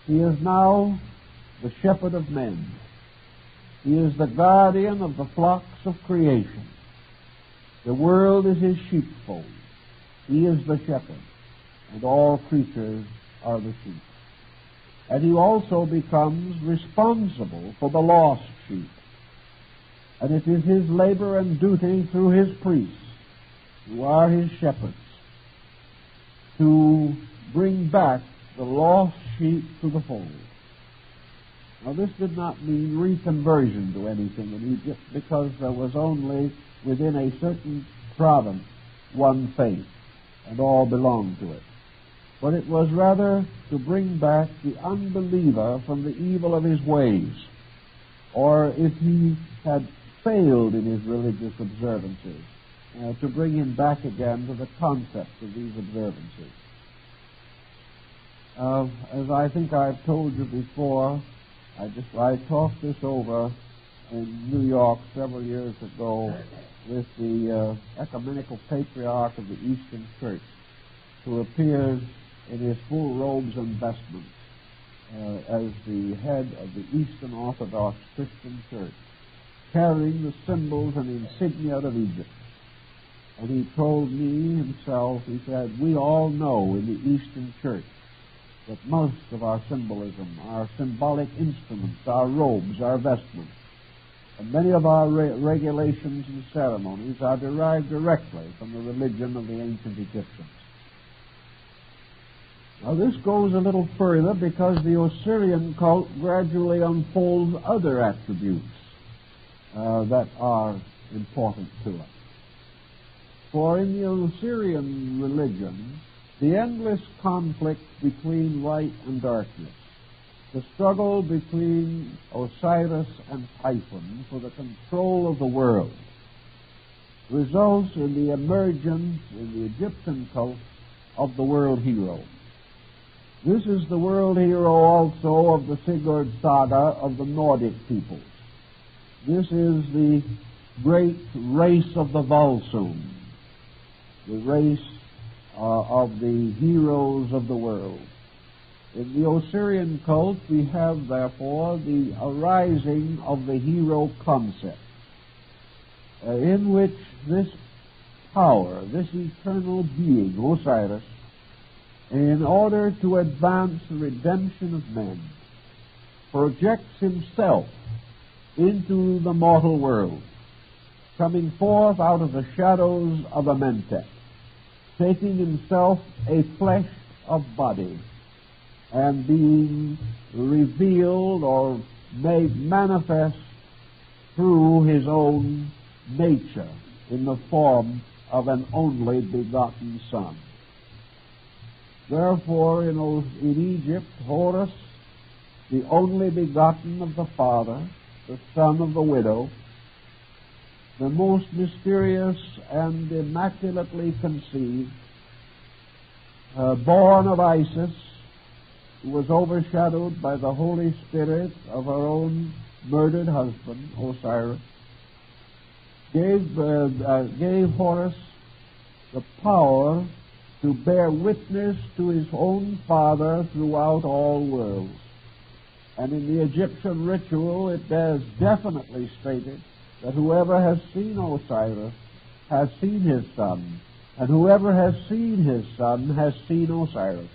He is now the shepherd of men. He is the guardian of the flocks of creation. The world is his sheepfold. He is the shepherd, and all creatures are the sheep. And he also becomes responsible for the lost sheep. And it is his labor and duty through his priests, who are his shepherds, to bring back the lost sheep to the fold. Now, this did not mean reconversion to anything in Egypt, because there was only within a certain province one faith, and all belonged to it. But it was rather to bring back the unbeliever from the evil of his ways, or if he had failed in his religious observances, to bring him back again to the concept of these observances. As I think I've told you before, I talked this over in New York several years ago with the ecumenical patriarch of the Eastern Church, who appears in his full robes and vestments as the head of the Eastern Orthodox Christian Church, carrying the symbols and insignia of Egypt. And he told me himself, he said, we all know in the Eastern Church that most of our symbolism, our symbolic instruments, our robes, our vestments, and many of our regulations and ceremonies are derived directly from the religion of the ancient Egyptians. Now, this goes a little further because the Osirian cult gradually unfolds other attributes that are important to us. For in the Osirian religion, the endless conflict between light and darkness, the struggle between Osiris and Typhon for the control of the world, results in the emergence in the Egyptian cult of the world hero. This is the world hero also of the Sigurd saga of the Nordic peoples. This is the great race of the Volsung, the race of the heroes of the world. In the Osirian cult, we have, therefore, the arising of the hero concept, in which this power, this eternal being, Osiris, in order to advance the redemption of men, projects himself into the mortal world, coming forth out of the shadows of Amentet, taking himself a flesh of body, and being revealed or made manifest through his own nature in the form of an only begotten Son. Therefore, in Egypt, Horus, the only begotten of the Father, the son of the widow, the most mysterious and immaculately conceived, born of Isis, who was overshadowed by the Holy Spirit of her own murdered husband, Osiris, gave Horus the power to bear witness to his own Father throughout all worlds. And in the Egyptian ritual, it is definitely stated that whoever has seen Osiris has seen his Son, and whoever has seen his Son has seen Osiris.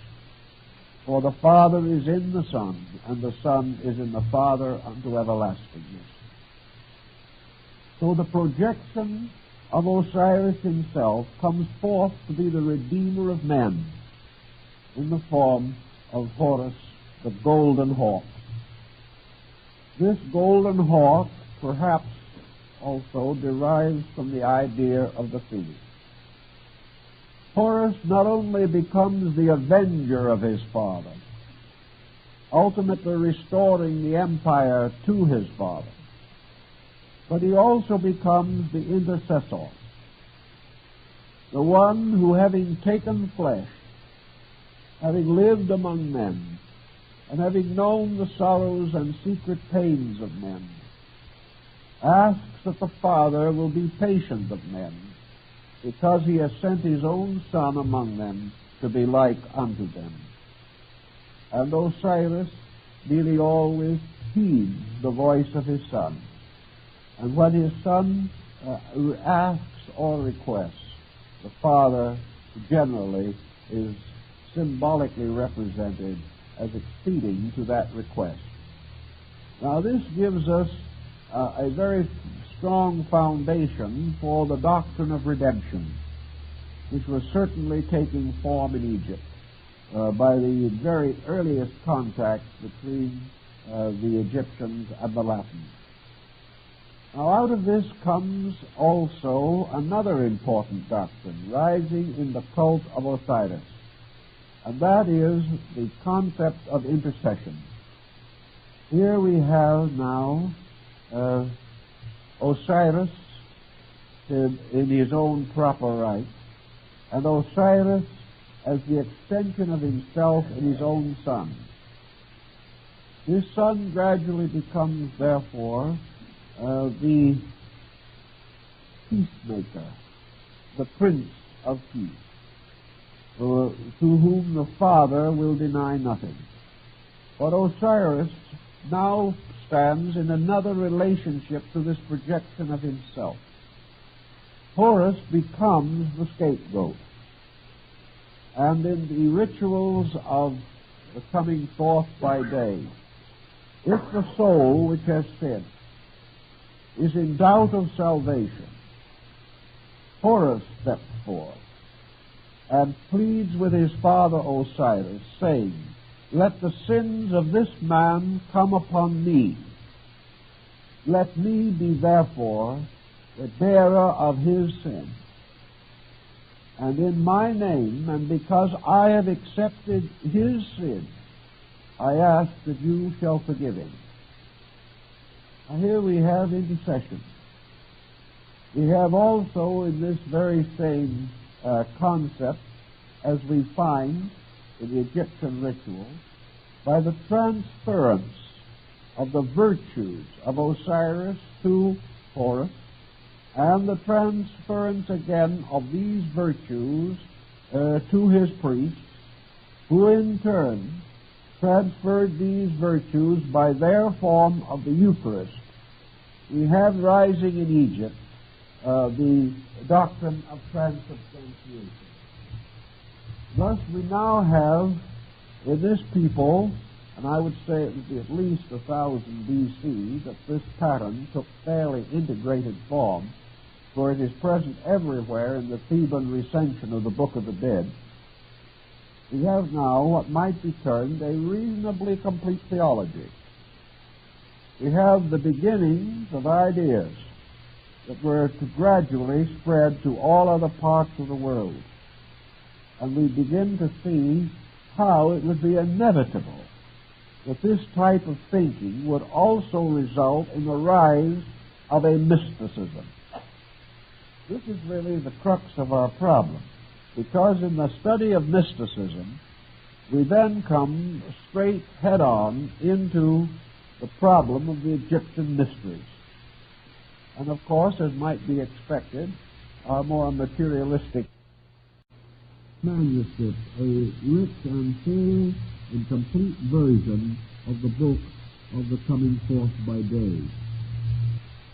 For the Father is in the Son, and the Son is in the Father unto everlastingness. So the projection of Osiris himself comes forth to be the redeemer of men in the form of Horus, the golden hawk. This golden hawk perhaps also derives from the idea of the phoenix. Horus not only becomes the avenger of his father, ultimately restoring the empire to his father, but he also becomes the intercessor, the one who, having taken flesh, having lived among men, and having known the sorrows and secret pains of men, asks that the Father will be patient of men, because he has sent his own Son among them to be like unto them. And Osiris nearly always heeds the voice of his Son. And when his Son asks or requests, the Father generally is symbolically represented as acceding to that request. Now, this gives us a very strong foundation for the doctrine of redemption, which was certainly taking form in Egypt by the very earliest contacts between the Egyptians and the Latins. Now, out of this comes also another important doctrine rising in the cult of Osiris, and that is the concept of intercession. Here we have now Osiris in his own proper right, and Osiris as the extension of himself in his own Son. This Son gradually becomes, therefore, the peacemaker, the Prince of Peace, to whom the Father will deny nothing. But Osiris now stands in another relationship to this projection of himself. Horus becomes the scapegoat. And in the rituals of the coming forth by day, if the soul which has sinned is in doubt of salvation, Horus steps forth and pleads with his father Osiris, saying, "Let the sins of this man come upon me. Let me be therefore the bearer of his sin. And in my name, and because I have accepted his sin, I ask that you shall forgive him." Now here we have intercession. We have also in this very same concept, as we find in the Egyptian ritual, by the transference of the virtues of Osiris to Horus, and the transference again of these virtues to his priests, who in turn transferred these virtues by their form of the Eucharist. We have rising in Egypt the doctrine of transubstantiation. Thus we now have in this people, and I would say it would be at least 1000 B.C., that this pattern took fairly integrated form, for it is present everywhere in the Theban recension of the Book of the Dead. We have now what might be termed a reasonably complete theology. We have the beginnings of ideas that were to gradually spread to all other parts of the world. And we begin to see how it would be inevitable that this type of thinking would also result in the rise of a mysticism. This is really the crux of our problem, because in the study of mysticism, we then come straight head-on into the problem of the Egyptian mysteries. And of course, as might be expected, our more materialistic manuscript, a rich and full and complete version of the book of the coming forth by day.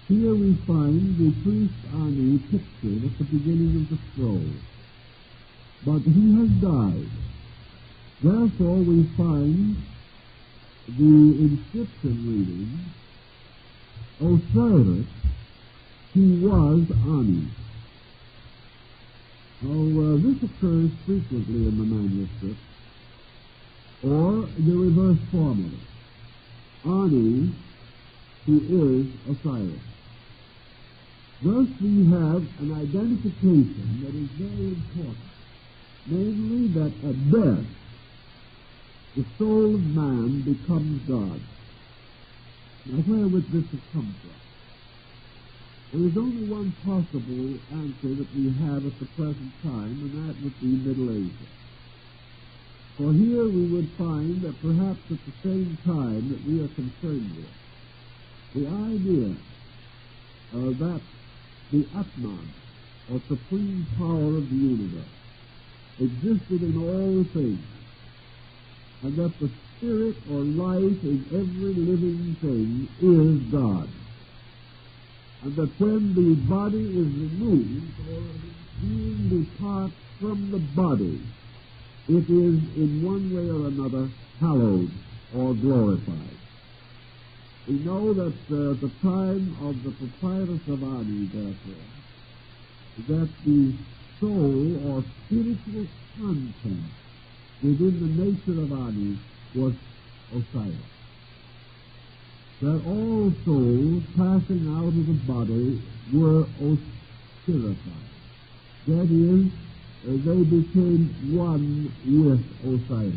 Here we find the priest Ani pictured at the beginning of the scroll. But he has died. Therefore we find the inscription reading, Osiris, who was Ani. This occurs frequently in the manuscript, or the reverse formula. Ani, who is Osiris. Thus we have an identification that is very important, namely that at death the soul of man becomes God. Now where would this have come from? There is only one possible answer that we have at the present time, and that would be Middle Asia. For here we would find that perhaps at the same time that we are concerned with, the idea that the Atman, or supreme power of the universe, existed in all things, and that the spirit or life in every living thing is God. And that when the body is removed, or the being departs from the body, it is in one way or another hallowed or glorified. We know that at the time of the Papyrus of Ani, therefore, that the soul or spiritual content within the nature of Ani was Osiris. That all souls passing out of the body were Osirified. That is, they became one with Osiris.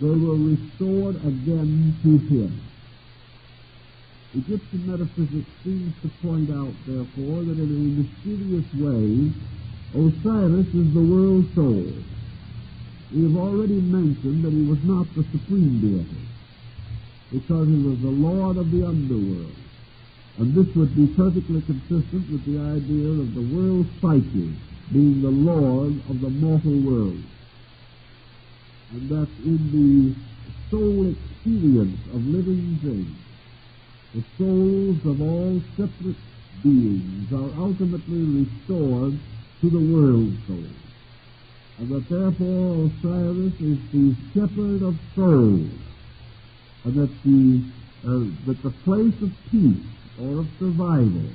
They were restored again to him. Egyptian metaphysics seems to point out, therefore, that in a mysterious way, Osiris is the world soul. We have already mentioned that he was not the supreme deity, because he was the lord of the underworld. And this would be perfectly consistent with the idea of the world psyche being the lord of the mortal world. And that in the soul experience of living things, the souls of all separate beings are ultimately restored to the world soul. And that therefore Osiris is the shepherd of souls, and that the place of peace or of survival,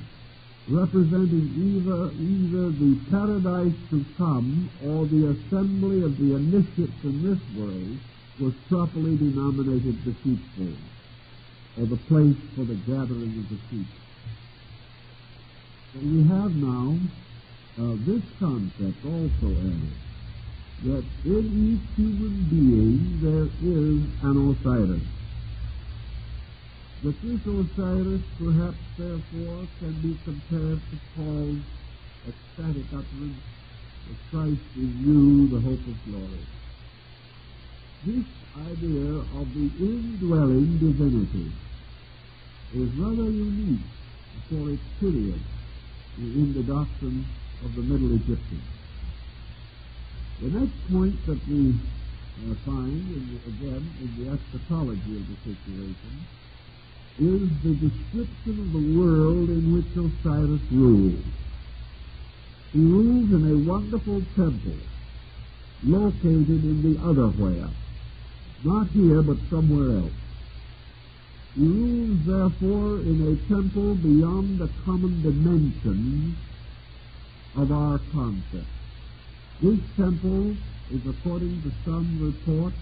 representing either the paradise to come or the assembly of the initiates in this world, was properly denominated the sheepfold, or the place for the gathering of the sheep. So we have now this concept also added, that in each human being there is an Osiris. That this Osiris, perhaps, therefore, can be compared to Paul's ecstatic utterance, that Christ in you, the hope of glory. This idea of the indwelling divinity is rather unique for its period in the doctrine of the Middle Egyptians. The next point that we find, again, in the eschatology of the situation, is the description of the world in which Osiris rules. He rules in a wonderful temple located in the otherwhere, not here but somewhere else. He rules, therefore, in a temple beyond the common dimensions of our concept. This temple is, according to some reports,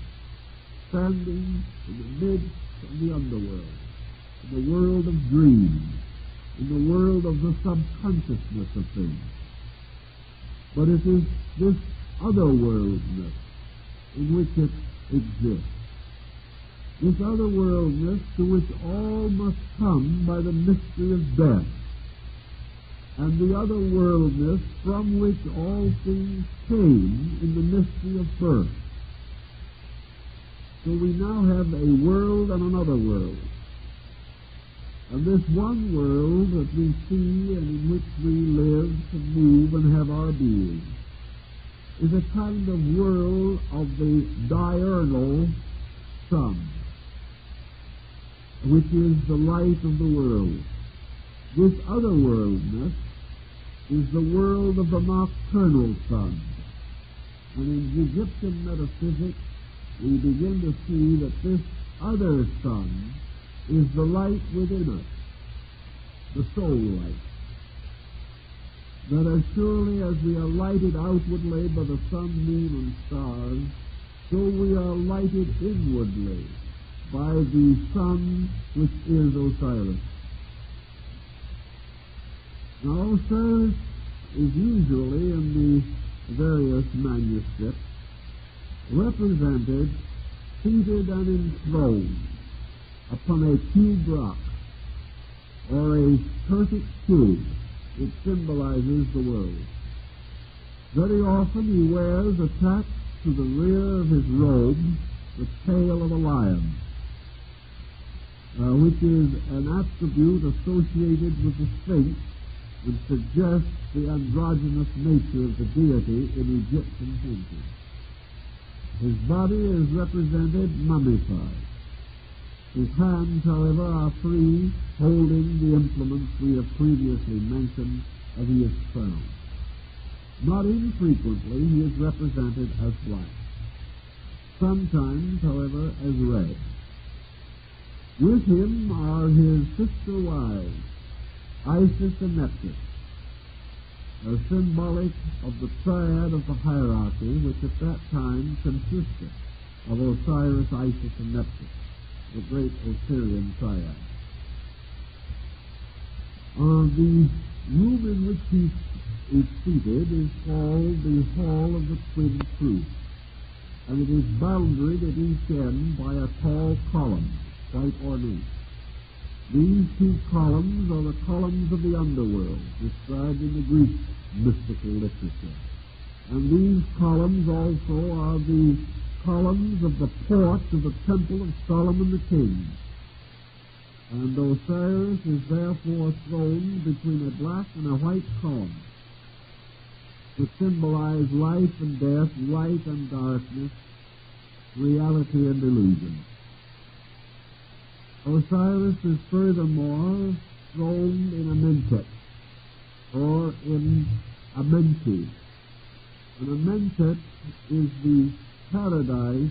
standing in the midst of the underworld, in the world of dreams, in the world of the subconsciousness of things. But it is this otherworldness in which it exists. This otherworldness to which all must come by the mystery of death, and the otherworldness from which all things came in the mystery of birth. So we now have a world and another world. And this one world that we see and in which we live and move and have our being is a kind of world of the diurnal sun, which is the light of the world. This otherworldness is the world of the nocturnal sun. And in Egyptian metaphysics, we begin to see that this other sun is the light within us, the soul light. that as surely as we are lighted outwardly by the sun, moon, and stars, so we are lighted inwardly by the sun which is Osiris. Now, Osiris is usually in the various manuscripts represented seated and enthroned upon a cube rock, or a perfect cube which symbolizes the world. Very often he wears attached to the rear of his robe the tail of a lion, which is an attribute associated with the Sphinx, which suggests the androgynous nature of the deity in Egyptian painting. His body is represented mummified. His hands, however, are free, holding the implements we have previously mentioned, and he is crowned. Not infrequently he is represented as black, sometimes, however, as red. With him are his sister wives, Isis and Nephthys, symbolic of the triad of the hierarchy, which at that time consisted of Osiris, Isis, and Nephthys, the great Osirian triad. The room in which he is seated is called the Hall of the Twin Truths, and it is boundaried at each end by a tall column, quite ornate. These two columns are the columns of the underworld, described in the Greek mystical literature. And these columns also are the columns of the porch of the temple of Solomon the king. And Osiris is therefore throned between a black and a white column, which symbolize life and death, light and darkness, reality and illusion. Osiris is furthermore throned in a mentet, or in a menti. And a mentet is the paradise,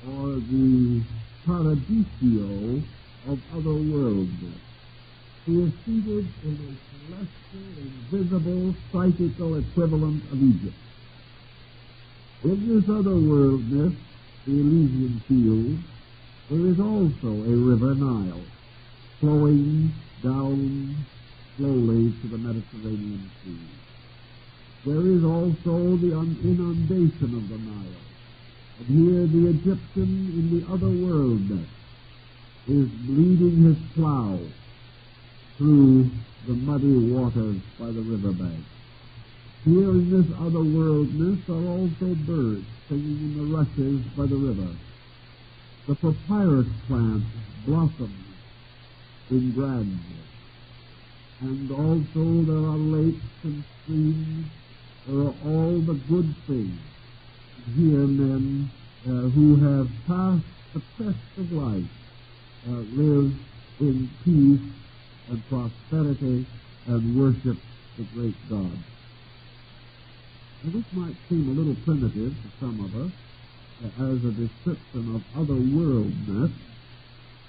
or the paradiso of otherworldness. He is seated in a celestial, invisible, psychical equivalent of Egypt. In this otherworldness, the Elysian field, there is also a river Nile, flowing down slowly to the Mediterranean Sea. There is also the inundation of the Nile. And here the Egyptian in the otherworldness is leading his plow through the muddy waters by the riverbank. Here in this otherworldness are also birds singing in the rushes by the river. The papyrus plant blossoms in grandeur. And also there are lakes and streams. There are all the good things. Here men who have passed the test of life live in peace and prosperity and worship the great God. Now, this might seem a little primitive to some of us as a description of otherworldness,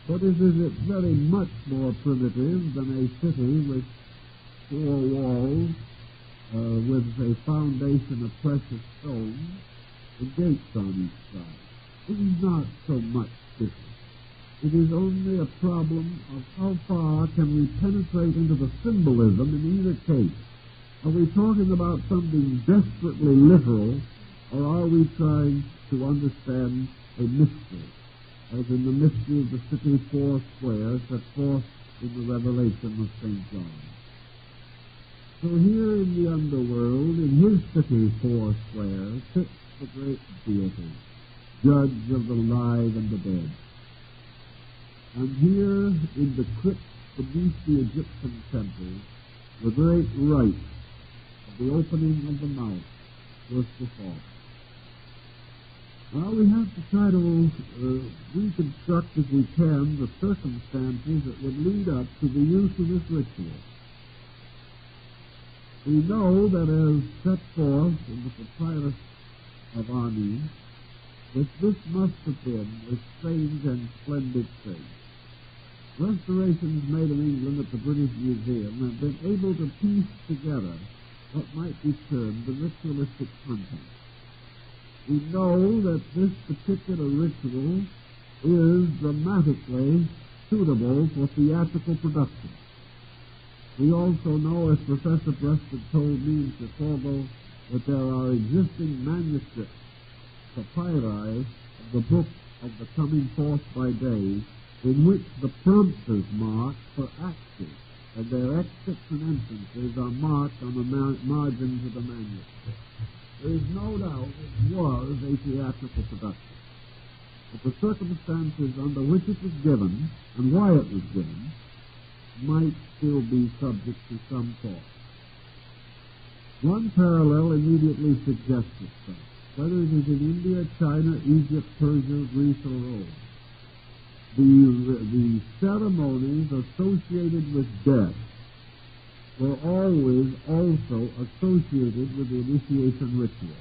but it is very much more primitive than a city with four walls with a foundation of precious stones and gates on each side. It is not so much different. It is only a problem of how far can we penetrate into the symbolism in either case. Are we talking about something desperately literal, or are we trying to understand a mystery, as in the mystery of the city four squares set forth in the Revelation of St. John? So here in the underworld, in his city four squares, sits the great deity, judge of the alive and the dead. And here in the crypt beneath the Egyptian temples, the great rite of the opening of the mouth was performed. Well, we have to try to reconstruct, if we can, the circumstances that would lead up to the use of this ritual. We know that as set forth in the Papyrus of Ani, that this must have been a strange and splendid thing. Restorations made in England at the British Museum have been able to piece together what might be termed the ritualistic content. We know that this particular ritual is dramatically suitable for theatrical production. We also know, as Professor Preston told me in Chicago, that there are existing manuscripts, papyri, of the book of the coming forth by day, in which the prompters marked for actors, and their exits and entrances are marked on the margins of the manuscript. There is no doubt it was a theatrical production. But the circumstances under which it was given and why it was given might still be subject to some thought. One parallel immediately suggests itself, whether it is in India, China, Egypt, Persia, Greece, or Rome. The ceremonies associated with death were always also associated with the initiation ritual.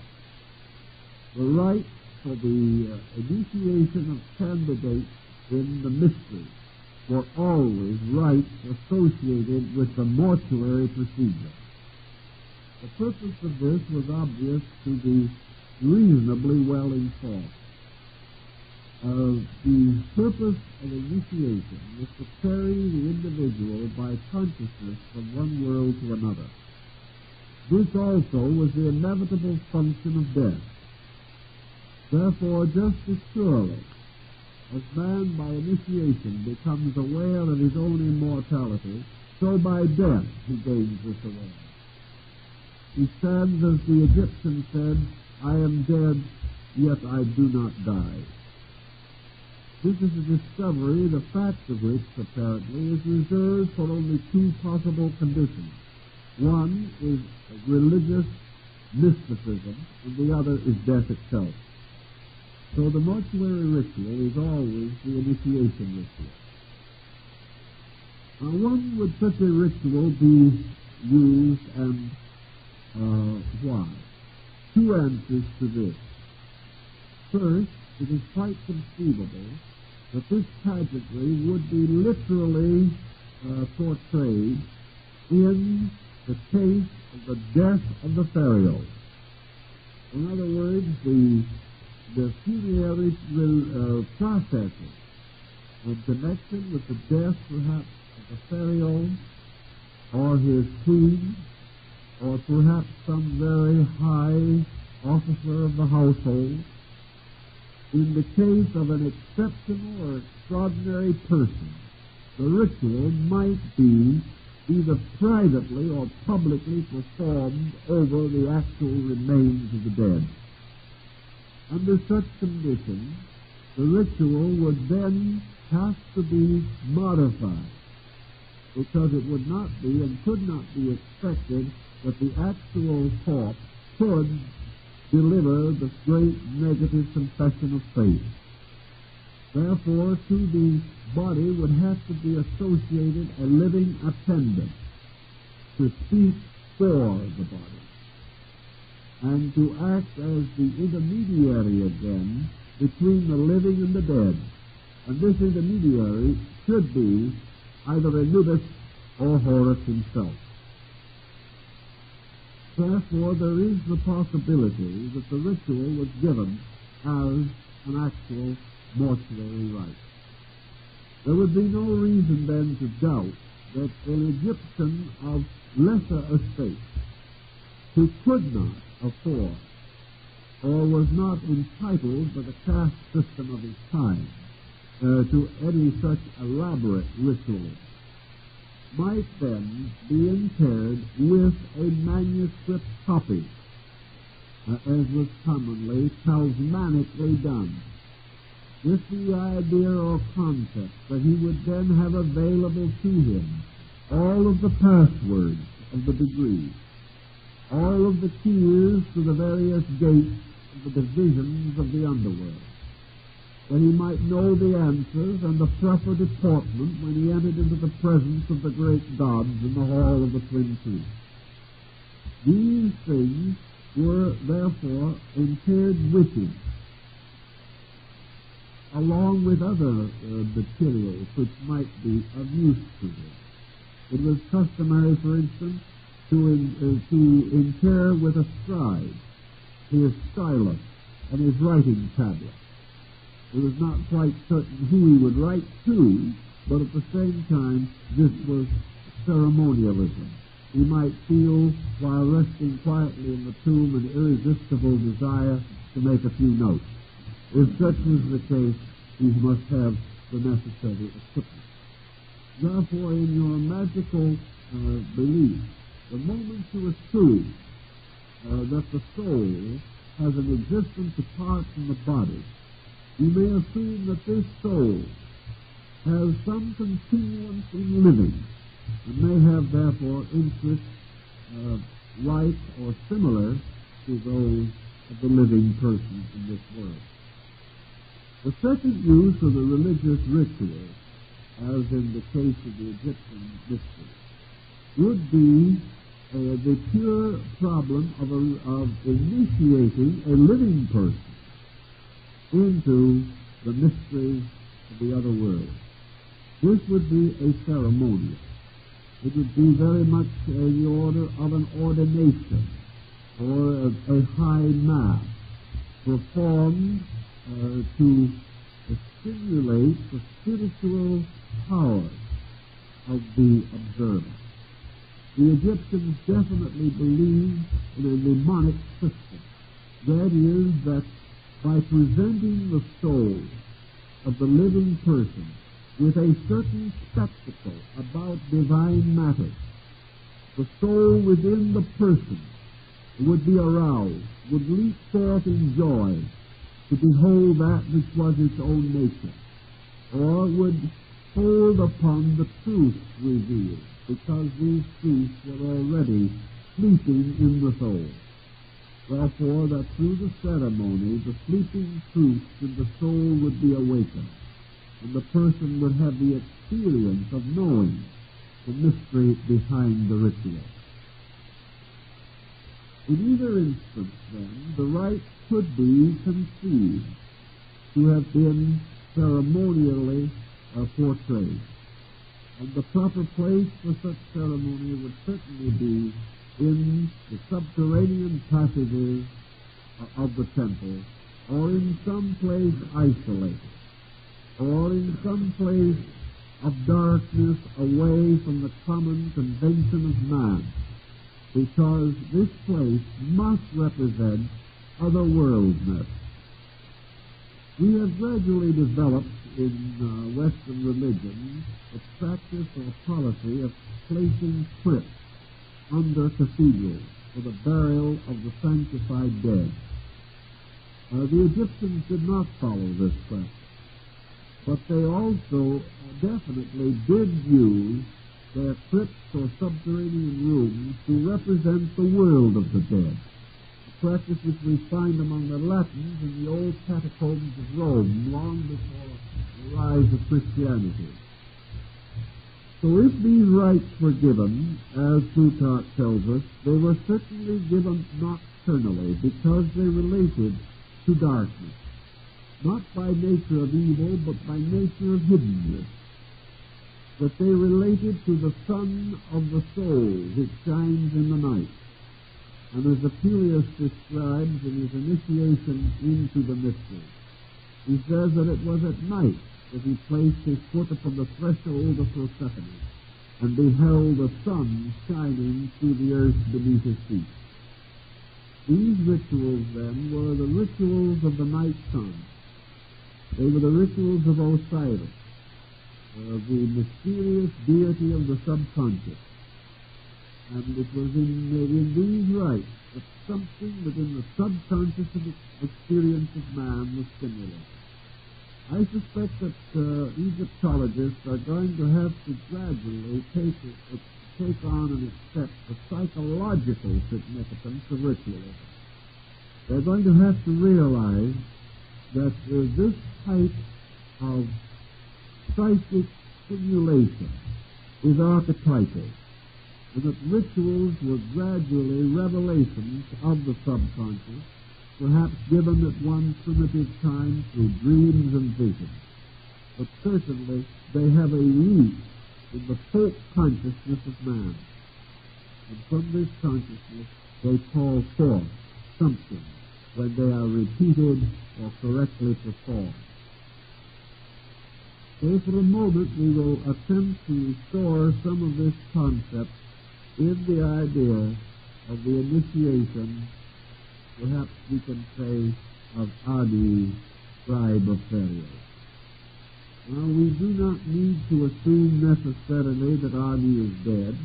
The rites for the initiation of candidates in the mystery were always rites associated with the mortuary procedure. The purpose of this was obvious to the reasonably well informed. The purpose of initiation was to carry the individual by consciousness from one world to another. This also was the inevitable function of death. Therefore, just as surely as man by initiation becomes aware of his own immortality, so by death he gains this awareness. He stands, as the Egyptian said, I am dead, yet I do not die. This is a discovery, the fact of which, apparently, is reserved for only two possible conditions. One is religious mysticism, and the other is death itself. So the mortuary ritual is always the initiation ritual. Now, when would such a ritual be used, and why? Two answers to this. First, it is quite conceivable that this pageantry would be literally portrayed in the case of the death of the pharaoh. In other words, the funerary processes in connection with the death, perhaps, of the pharaoh or his queen, or perhaps some very high officer of the household. In the case of an exceptional or extraordinary person, the ritual might be either privately or publicly performed over the actual remains of the dead. Under such conditions, the ritual would then have to be modified, because it would not be and could not be expected that the actual corpse could deliver the great negative confession of faith. Therefore, to the body would have to be associated a living attendant to speak for the body, and to act as the intermediary again between the living and the dead. And this intermediary should be either Anubis or Horus himself. Therefore, there is the possibility that the ritual was given as an actual mortuary rite. There would be no reason then to doubt that an Egyptian of lesser estate, who could not afford or was not entitled by the caste system of his time to any such elaborate ritual, might then be interred with a manuscript copy, as was commonly talismanically done, with the idea or concept that he would then have available to him all of the passwords of the degrees, all of the keys to the various gates of the divisions of the underworld, that he might know the answers and the proper deportment when he entered into the presence of the great gods in the hall of the Twin Chiefs. These things were therefore interred with him, along with other materials which might be of use to him. It was customary, for instance, to inter with a scribe his stylus and his writing tablet. It was not quite certain who he would write to, but at the same time, this was ceremonialism. He might feel, while resting quietly in the tomb, an irresistible desire to make a few notes. If such was the case, he must have the necessary equipment. Therefore, in your magical belief, the moment you assume that the soul has an existence apart from the body, you may assume that this soul has some continuance in living, and may have, therefore, interests like or similar to those of the living person in this world. The second use of the religious ritual, as in the case of the Egyptian mystery, would be the pure problem of initiating a living person into the mysteries of the other world. This would be a ceremonial. It would be very much in the order of an ordination or a high mass performed to stimulate the spiritual power of the observer. The Egyptians definitely believed in a mnemonic system. That is, that by presenting the soul of the living person with a certain spectacle about divine matter, the soul within the person would be aroused, would leap forth in joy to behold that which was its own nature, or would hold upon the truth revealed, because these truths were already sleeping in the soul. Therefore, that through the ceremony, the sleeping truths in the soul would be awakened, and the person would have the experience of knowing the mystery behind the ritual. In either instance, then, the rite could be conceived to have been ceremonially portrayed. And the proper place for such ceremony would certainly be in the subterranean passages of the temple, or in some place isolated, or in some place of darkness away from the common convention of man, because this place must represent otherworldness. We have gradually developed in Western religion a practice or policy of placing crypts under cathedrals for the burial of the sanctified dead. The Egyptians did not follow this practice, but they also definitely did use their crypts or subterranean rooms to represent the world of the dead, a practice which we find among the Latins in the old catacombs of Rome long before the rise of Christianity. So if these rites were given, as Plutarch tells us, they were certainly given nocturnally because they related to darkness, not by nature of evil, but by nature of hiddenness, that they related to the sun of the soul which shines in the night. And as Apelius describes in his initiation into the mystery, he says that it was at night that he placed his foot upon the threshold of Proserpine and beheld the sun shining through the earth beneath his feet. These rituals, then, were the rituals of the night sun. They were the rituals of Osiris, the mysterious deity of the subconscious. And it was in these rites that something within the subconscious experience of man was stimulated. I suspect that Egyptologists are going to have to gradually take on and accept the psychological significance of ritualism. They're going to have to realize that this type of psychic stimulation is archetypal, and that rituals were gradually revelations of the subconscious, perhaps given at one primitive time through dreams and visions. But certainly they have a root in the folk consciousness of man. And from this consciousness they call forth something when they are repeated or correctly performed. So for a moment we will attempt to restore some of this concept in the idea of the initiation, perhaps we can say, of Adi, scribe of Pharaoh. Now, we do not need to assume necessarily that Adi is dead,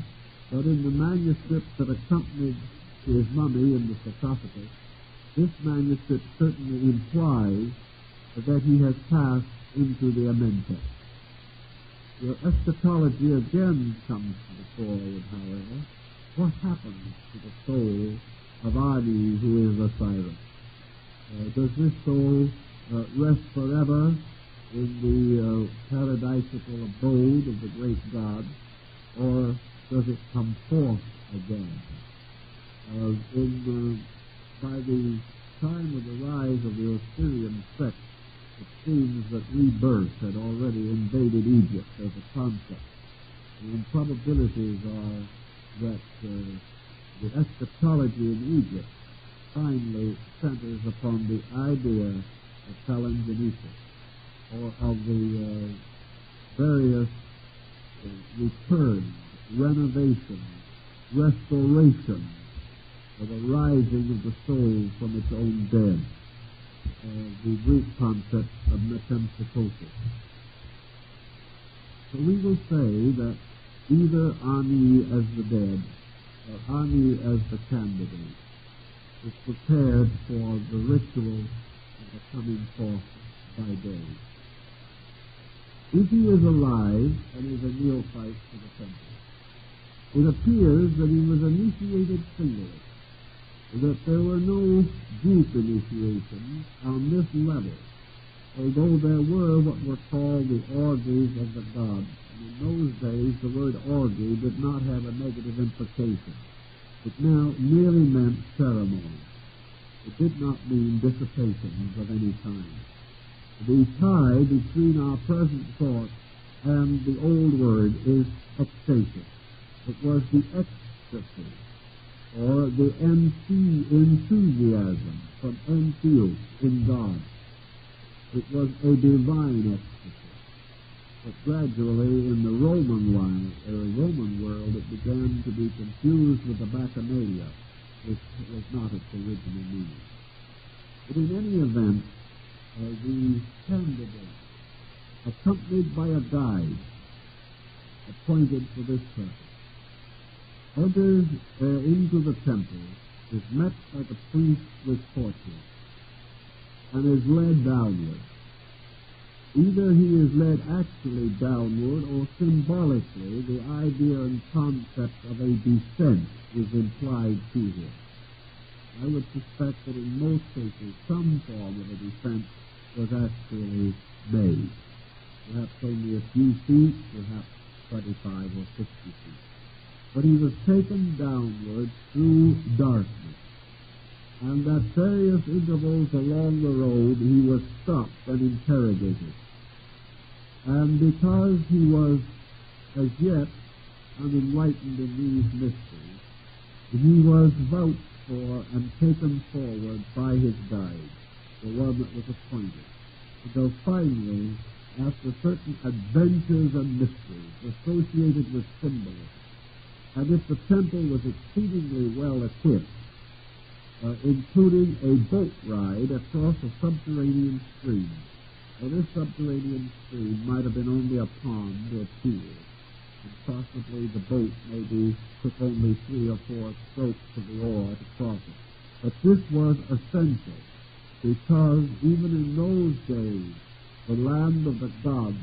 but in the manuscript that accompanied his mummy in the sarcophagus, this manuscript certainly implies that he has passed into the Amentet. Your eschatology again comes to the fore, however. What happens to the soul of Adi, who is Osiris? Does this soul rest forever in the paradisical abode of the great God, or does it come forth again? By the time of the rise of the Osirian sect, it seems that rebirth had already invaded Egypt as a concept. The improbabilities are that the eschatology in Egypt finally centers upon the idea of Palingenesis, or of the various returns, renovations, restorations, of the rising of the soul from its own dead, the Greek concept of metempsychosis. So we will say that either Ani as the dead or Ani as the candidate is prepared for the ritual of the coming forth by day. If he is alive and is a neophyte to the temple, it appears that he was initiated singly, that there were no group initiations on this level, although there were what were called the orgies of the gods. And in those days, the word orgy did not have a negative implication. It now merely meant ceremony. It did not mean dissipations of any kind. The tie between our present thought and the old word is ecstasis. It was the ecstasy, or the enthusiasm from entheos, in God. It was a divine ecstasy. But gradually, in the Roman world, it began to be confused with the bacchanalia, which was not its original meaning. But in any event, the candidate, accompanied by a guide appointed for this purpose, enters into the temple, is met by the priest with torches, and is led downward. Either he is led actually downward, or symbolically the idea and concept of a descent is implied to him. I would suspect that in most cases some form of a descent was actually made. Perhaps only a few feet, perhaps 25 or 50 feet. But he was taken downward through darkness, and at various intervals along the road he was stopped and interrogated. And because he was as yet unenlightened in these mysteries, he was vouched for and taken forward by his guide, the one that was appointed, until finally, after certain adventures and mysteries associated with symbolism, and if the temple was exceedingly well equipped, including a boat ride across a subterranean stream. Now, this subterranean stream might have been only a pond or pool, and possibly the boat maybe took only 3 or 4 strokes of the oar to cross it. But this was essential, because even in those days, the land of the gods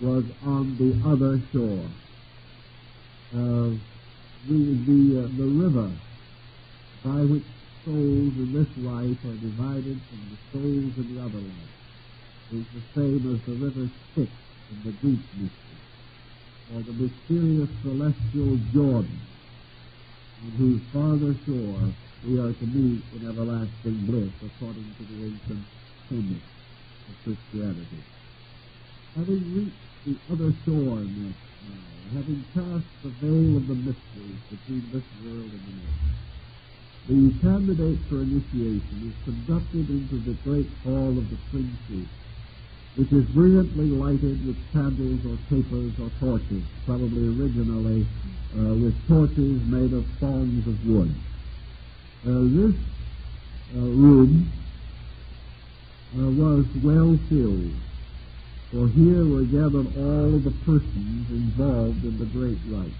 was on the other shore. The river by which souls in this life are divided from the souls in the other life is the same as the river Styx in the Greek mystery, or the mysterious celestial Jordan, on whose farther shore we are to meet in everlasting bliss, according to the ancient hymn of Christianity. Having reached the other shore in this, having cast the veil of the mysteries between this world and the next, the candidate for initiation is conducted into the great hall of the twin chiefs, which is brilliantly lighted with candles or tapers or torches, probably originally with torches made of thongs of wood. This room was well filled, for here were gathered all the persons involved in the great rite.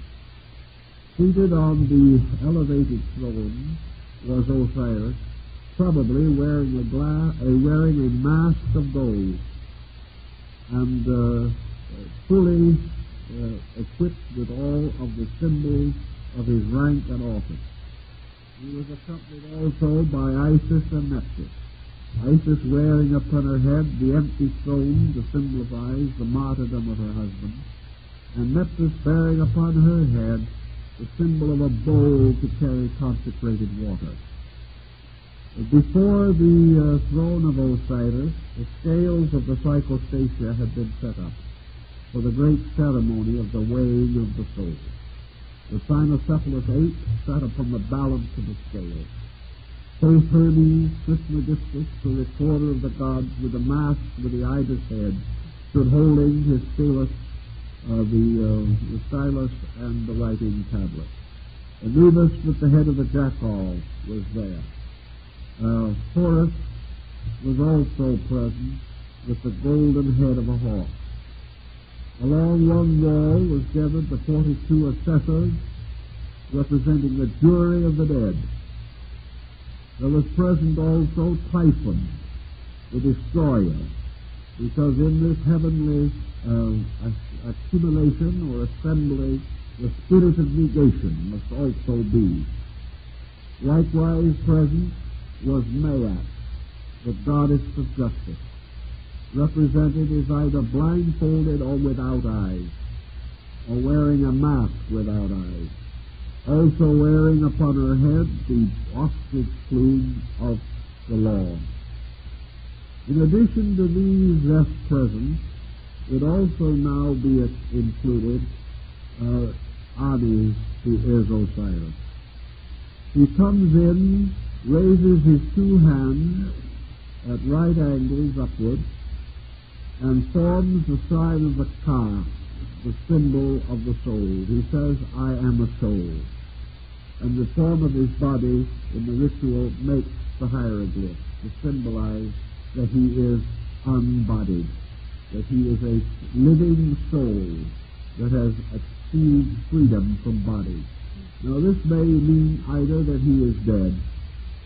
Seated on the elevated throne was Osiris, probably wearing a mask of gold, and fully equipped with all of the symbols of his rank and office. He was accompanied also by Isis and Nephthys. Isis wearing upon her head the empty stone to symbolize the martyrdom of her husband, and Nephthys bearing upon her head the symbol of a bowl to carry consecrated water. Before the throne of Osiris, the scales of the cyclostatia had been set up for the great ceremony of the weighing of the soul. The cynocephalous ape sat upon the balance of the scale. Both Hermes, Trismegistus, the recorder of the gods, with the mask with the ibis head, stood holding his stylus, the stylus and the writing tablet. Anubis, with the head of the jackal, was there. Horus was also present with the golden head of a hawk. Along one wall was gathered the 42 assessors, representing the jury of the dead. There was present also Typhon, the destroyer, because in this heavenly accumulation or assembly, the spirit of negation must also be. Likewise present was Maat, the goddess of justice, represented as either blindfolded or without eyes, or wearing a mask without eyes, also wearing upon her head the ostrich plume of the law. In addition to these thus present, would also now be included Anis, who is Osiris. He comes in, raises his two hands at right angles upward, and forms the sign of the Ka, the symbol of the soul. He says, I am a soul. And the form of his body in the ritual makes the hieroglyph to symbolize that he is unbodied, that he is a living soul that has achieved freedom from body. Now this may mean either that he is dead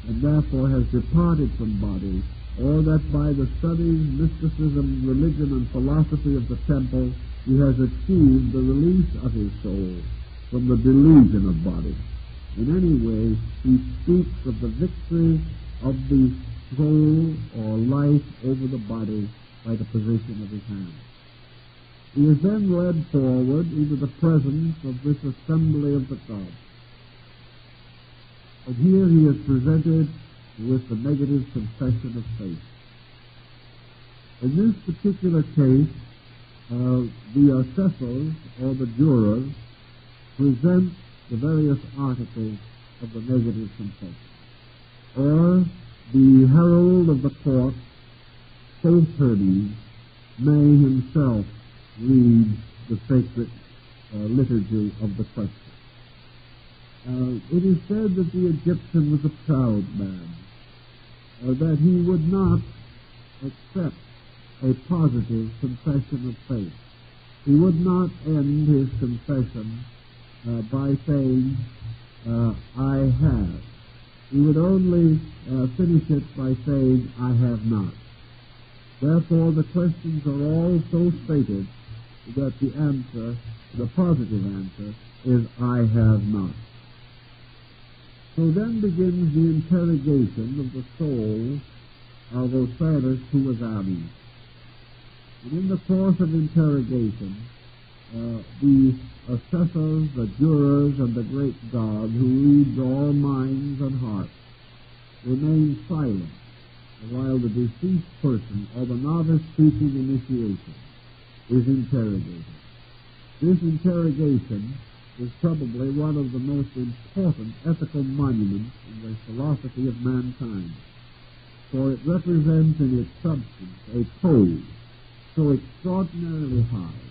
and therefore has departed from body, or that by the studies, mysticism, religion, and philosophy of the temple, he has achieved the release of his soul from the delusion of body. In any way, he speaks of the victory of the soul or life over the body by the position of his hand. He is then led forward into the presence of this assembly of the gods. And here he is presented with the negative confession of faith. In this particular case, the assessors, or the jurors, present the various articles of the negative confession. Or the herald of the court, Saint Hermes, may himself read the sacred liturgy of the question. It is said that the Egyptian was a proud man, that he would not accept a positive confession of faith. He would not end his confession by saying, I have. He would only finish it by saying, I have not. Therefore, the questions are all so stated that the answer, the positive answer, is I have not. So then begins the interrogation of the soul of Osiris, who was Anis. And in the course of interrogation, the assessors, the jurors, and the great God, who reads all minds and hearts, remain silent while the deceased person or the novice seeking initiation is interrogated. This interrogation is probably one of the most important ethical monuments in the philosophy of mankind, for it represents in its substance a code so extraordinarily high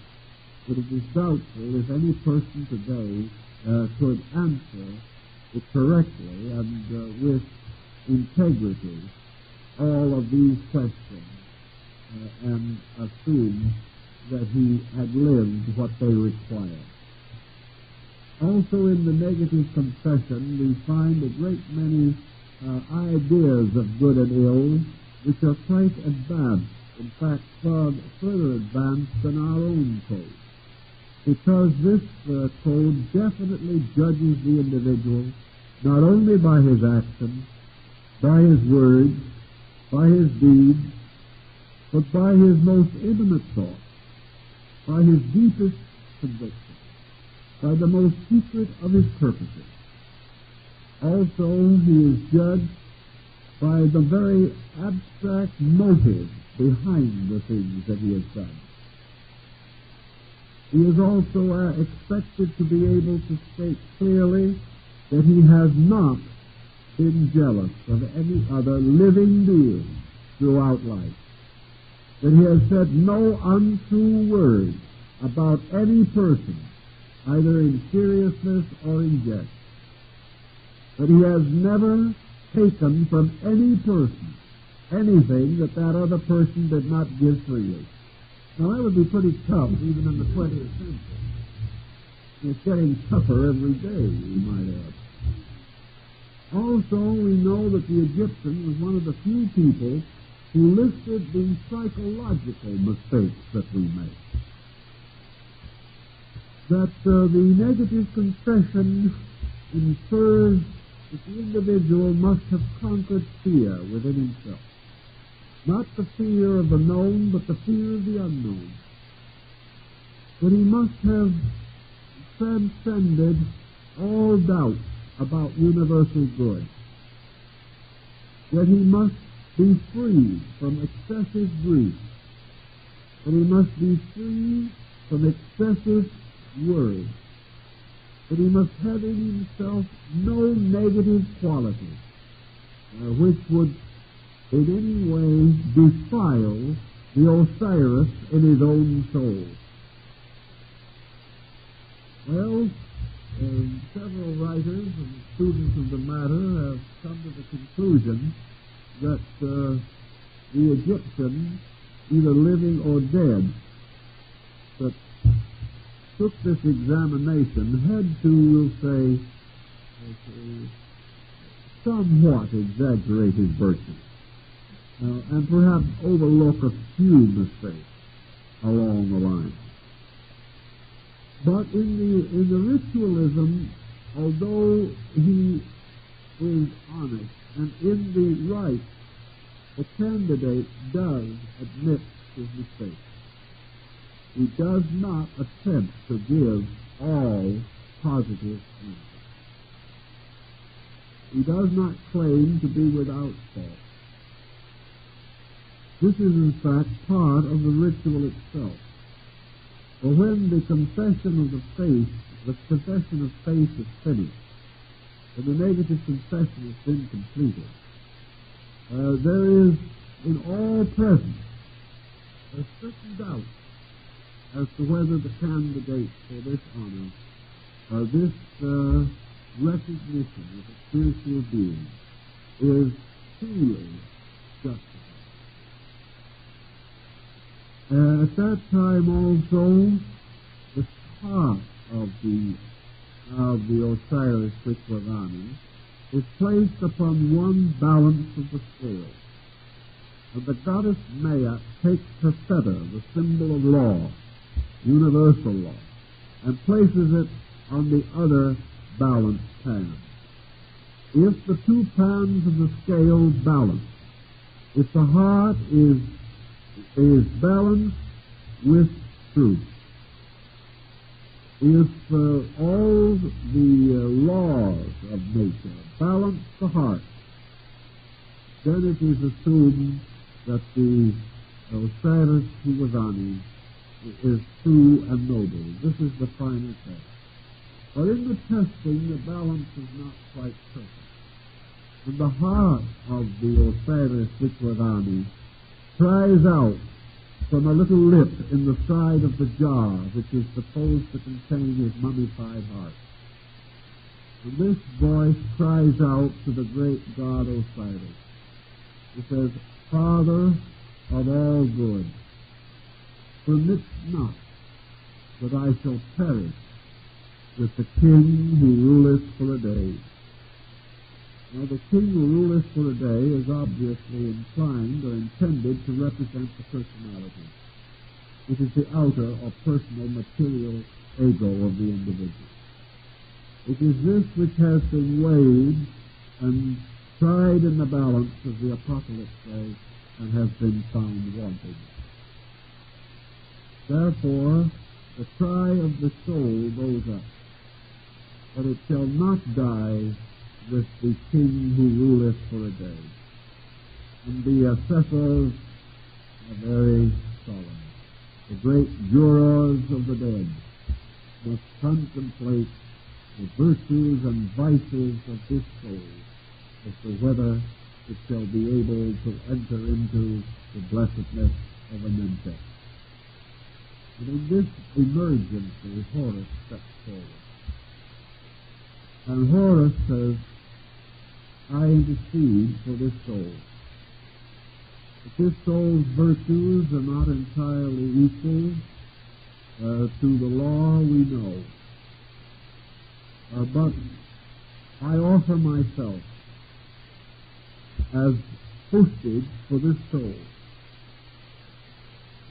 that it is doubtful if any person today could answer it correctly and with integrity all of these questions and assume that he had lived what they require. Also in the negative confession we find a great many ideas of good and ill which are quite advanced, in fact far further advanced than our own code, because this code definitely judges the individual not only by his actions, by his words, by his deeds, but by his most intimate thoughts, by his deepest convictions, by the most secret of his purposes. Also, he is judged by the very abstract motive behind the things that he has done. He is also expected to be able to state clearly that he has not been jealous of any other living being throughout life, that he has said no untrue word about any person, either in seriousness or in jest, that he has never taken from any person anything that that other person did not give freely. Now, that would be pretty tough even in the 20th century. It's getting tougher every day, we might add. Also, we know that the Egyptian was one of the few people who listed the psychological mistakes that we make. That the negative confession infers that the individual must have conquered fear within himself. Not the fear of the known, but the fear of the unknown. That he must have transcended all doubt about universal good. That he must be free from excessive grief. That he must be free from excessive worry. That he must have in himself no negative quality which would in any way defile the Osiris in his own soul. Well, several writers and students of the matter have come to the conclusion that the Egyptian, either living or dead, that took this examination had to, we'll say, somewhat exaggerate his virtues. And perhaps overlook a few mistakes along the line. But in the ritualism, although he is honest and in the right, the candidate does admit his mistakes. He does not attempt to give all positive answers. He does not claim to be without fault. This is, in fact, part of the ritual itself. For when the confession of the confession of faith is finished, and the negative confession has been completed, there is in all present a certain doubt as to whether the candidate for this honor, this recognition of a spiritual being, is truly justified. At that time also, the heart of the Osiris Ritvavani is placed upon one balance of the scale. And the goddess Maya takes her feather, the symbol of law, universal law, and places it on the other balanced pan. If the two pans of the scale balance, if the heart is balanced with truth, if all the laws of nature balance the heart, then it is assumed that the Osiris Ritvavani is true and noble. This is the final test. But in the testing, the balance is not quite perfect. And the heart of the Osiris Ciquodani cries out from a little lip in the side of the jar, which is supposed to contain his mummified heart. And this voice cries out to the great god Osiris. It says, Father of all good, permit not that I shall perish with the king who ruleth for a day. Now, the king who ruleth for a day is obviously inclined or intended to represent the personality. It is the outer or personal material ego of the individual. It is this which has been weighed and tried in the balance, as the Apocalypse says, and has been found wanting. Therefore, the cry of the soul goes up, but it shall not die with the king who ruleth for a day. And the assessors are very solemn. The great jurors of the dead must contemplate the virtues and vices of this soul as to whether it shall be able to enter into the blessedness of an Mentet. And in this emergency, Horus steps forward. And Horus says, I intercede for this soul. But this soul's virtues are not entirely equal to the law we know. But I offer myself as hostage for this soul.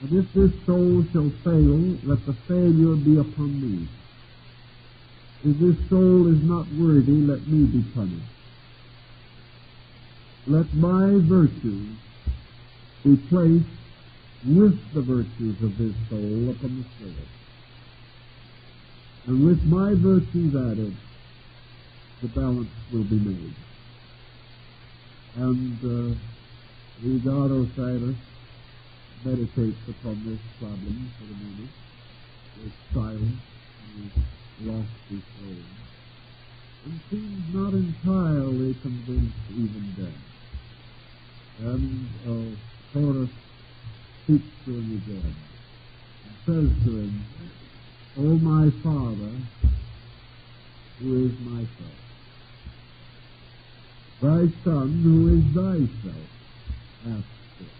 And if this soul shall fail, let the failure be upon me. If this soul is not worthy, let me be punished. Let my virtues be placed with the virtues of this soul upon the spirit. And with my virtues added, the balance will be made. And the god Osiris meditates upon this problem for a moment. Is silent and is lost his soul, and seems not entirely convinced even then. And Horus speaks to him again and says to him, O my Father, who is myself, thy Son, who is thyself, asks it.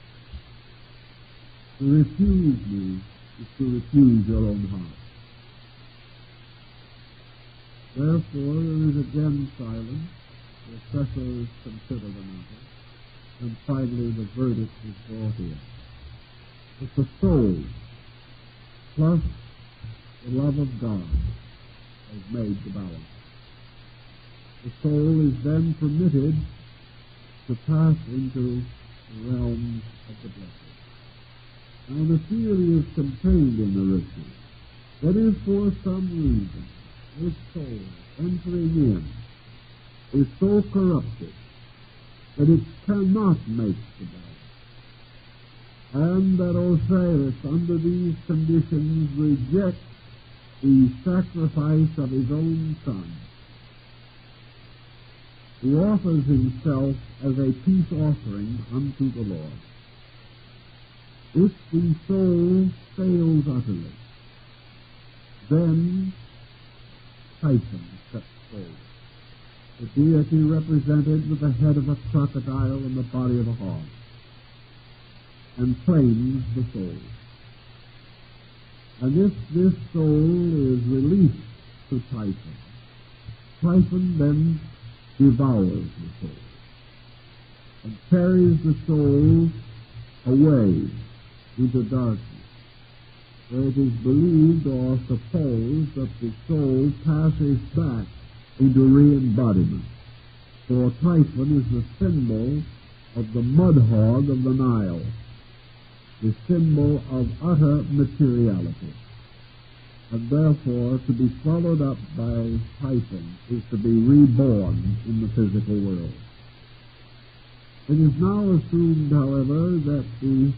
To refuse me is to refuse your own heart. Therefore, there is again silence. The assessors consider the matter, and finally the verdict is brought in. But the soul, plus the love of God, has made the balance. The soul is then permitted to pass into the realms of the blessed. Now, the theory is contained in the ritual. That is, for some reason, this soul entering in is so corrupted that it cannot make the balance, and that Osiris, under these conditions, rejects the sacrifice of his own son, who offers himself as a peace offering unto the Lord. If the soul fails utterly, then Typhon steps forward, the deity represented with the head of a crocodile and the body of a hog, and claims the soul. And if this soul is released to Typhon, Typhon then devours the soul and carries the soul away into darkness, where it is believed or supposed that the soul passes back into re-embodiment. For Typhon is the symbol of the mud hog of the Nile, the symbol of utter materiality. And therefore, to be swallowed up by Typhon is to be reborn in the physical world. It is now assumed, however, that the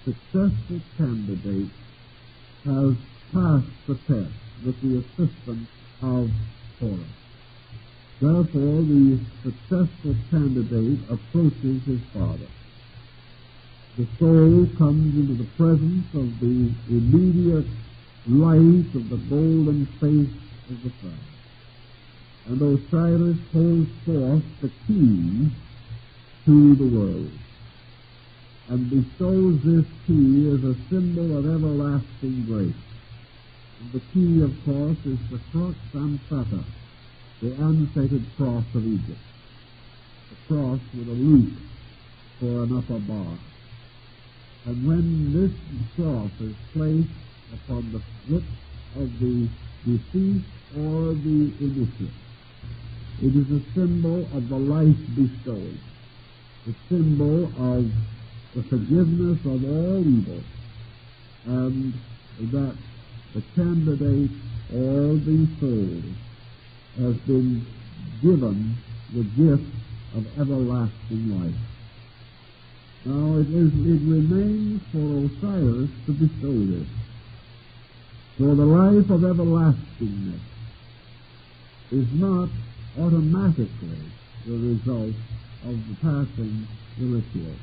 successful candidate has passed the test with the assistance of Horus. Therefore, the successful candidate approaches his father. The soul comes into the presence of the immediate light of the golden face of the sun. And Osiris holds forth the key to the world, and bestows this key as a symbol of everlasting grace. And the key, of course, is the cross ansata, the ansated cross of Egypt, the cross with a loop for an upper bar. And when this cross is placed upon the lips of the deceased or the initiate, it is a symbol of the life bestowed, the symbol of the forgiveness of all evil, and that the candidate or the soul has been given the gift of everlasting life. Now it remains for Osiris to bestow this. For the life of everlastingness is not automatically the result of the passing the ritual.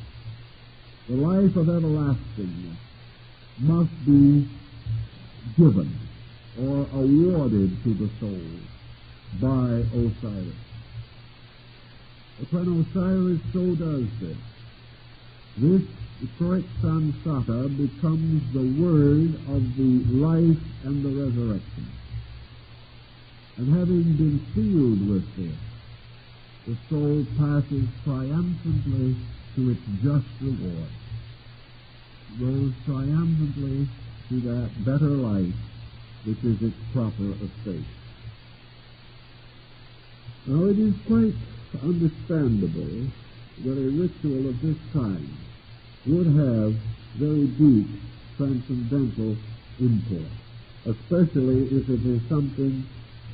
The life of everlastingness must be given or awarded to the soul by Osiris. But when Osiris so does this correct ansata becomes the word of the life and the resurrection. And having been sealed with this, the soul passes triumphantly to its just reward. It goes triumphantly to that better life which is its proper estate. Now it is quite understandable that a ritual of this kind would have very deep transcendental import, especially if it is something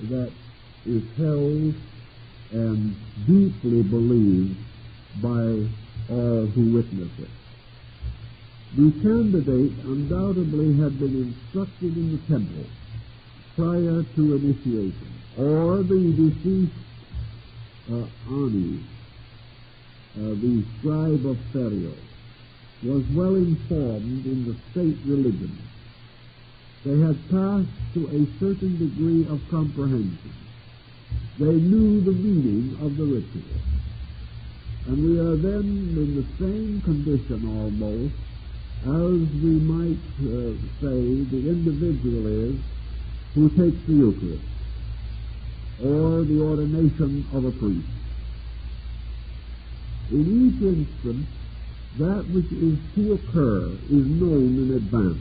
that is held and deeply believed by all who witness it. The candidate undoubtedly had been instructed in the temple prior to initiation, or the deceased Ani, the scribe of Pharaoh, was well informed in the state religion. They had passed to a certain degree of comprehension. They knew the meaning of the ritual. And we are then in the same condition almost as we might say the individual is who takes the Eucharist or the ordination of a priest. In each instance, that which is to occur is known in advance.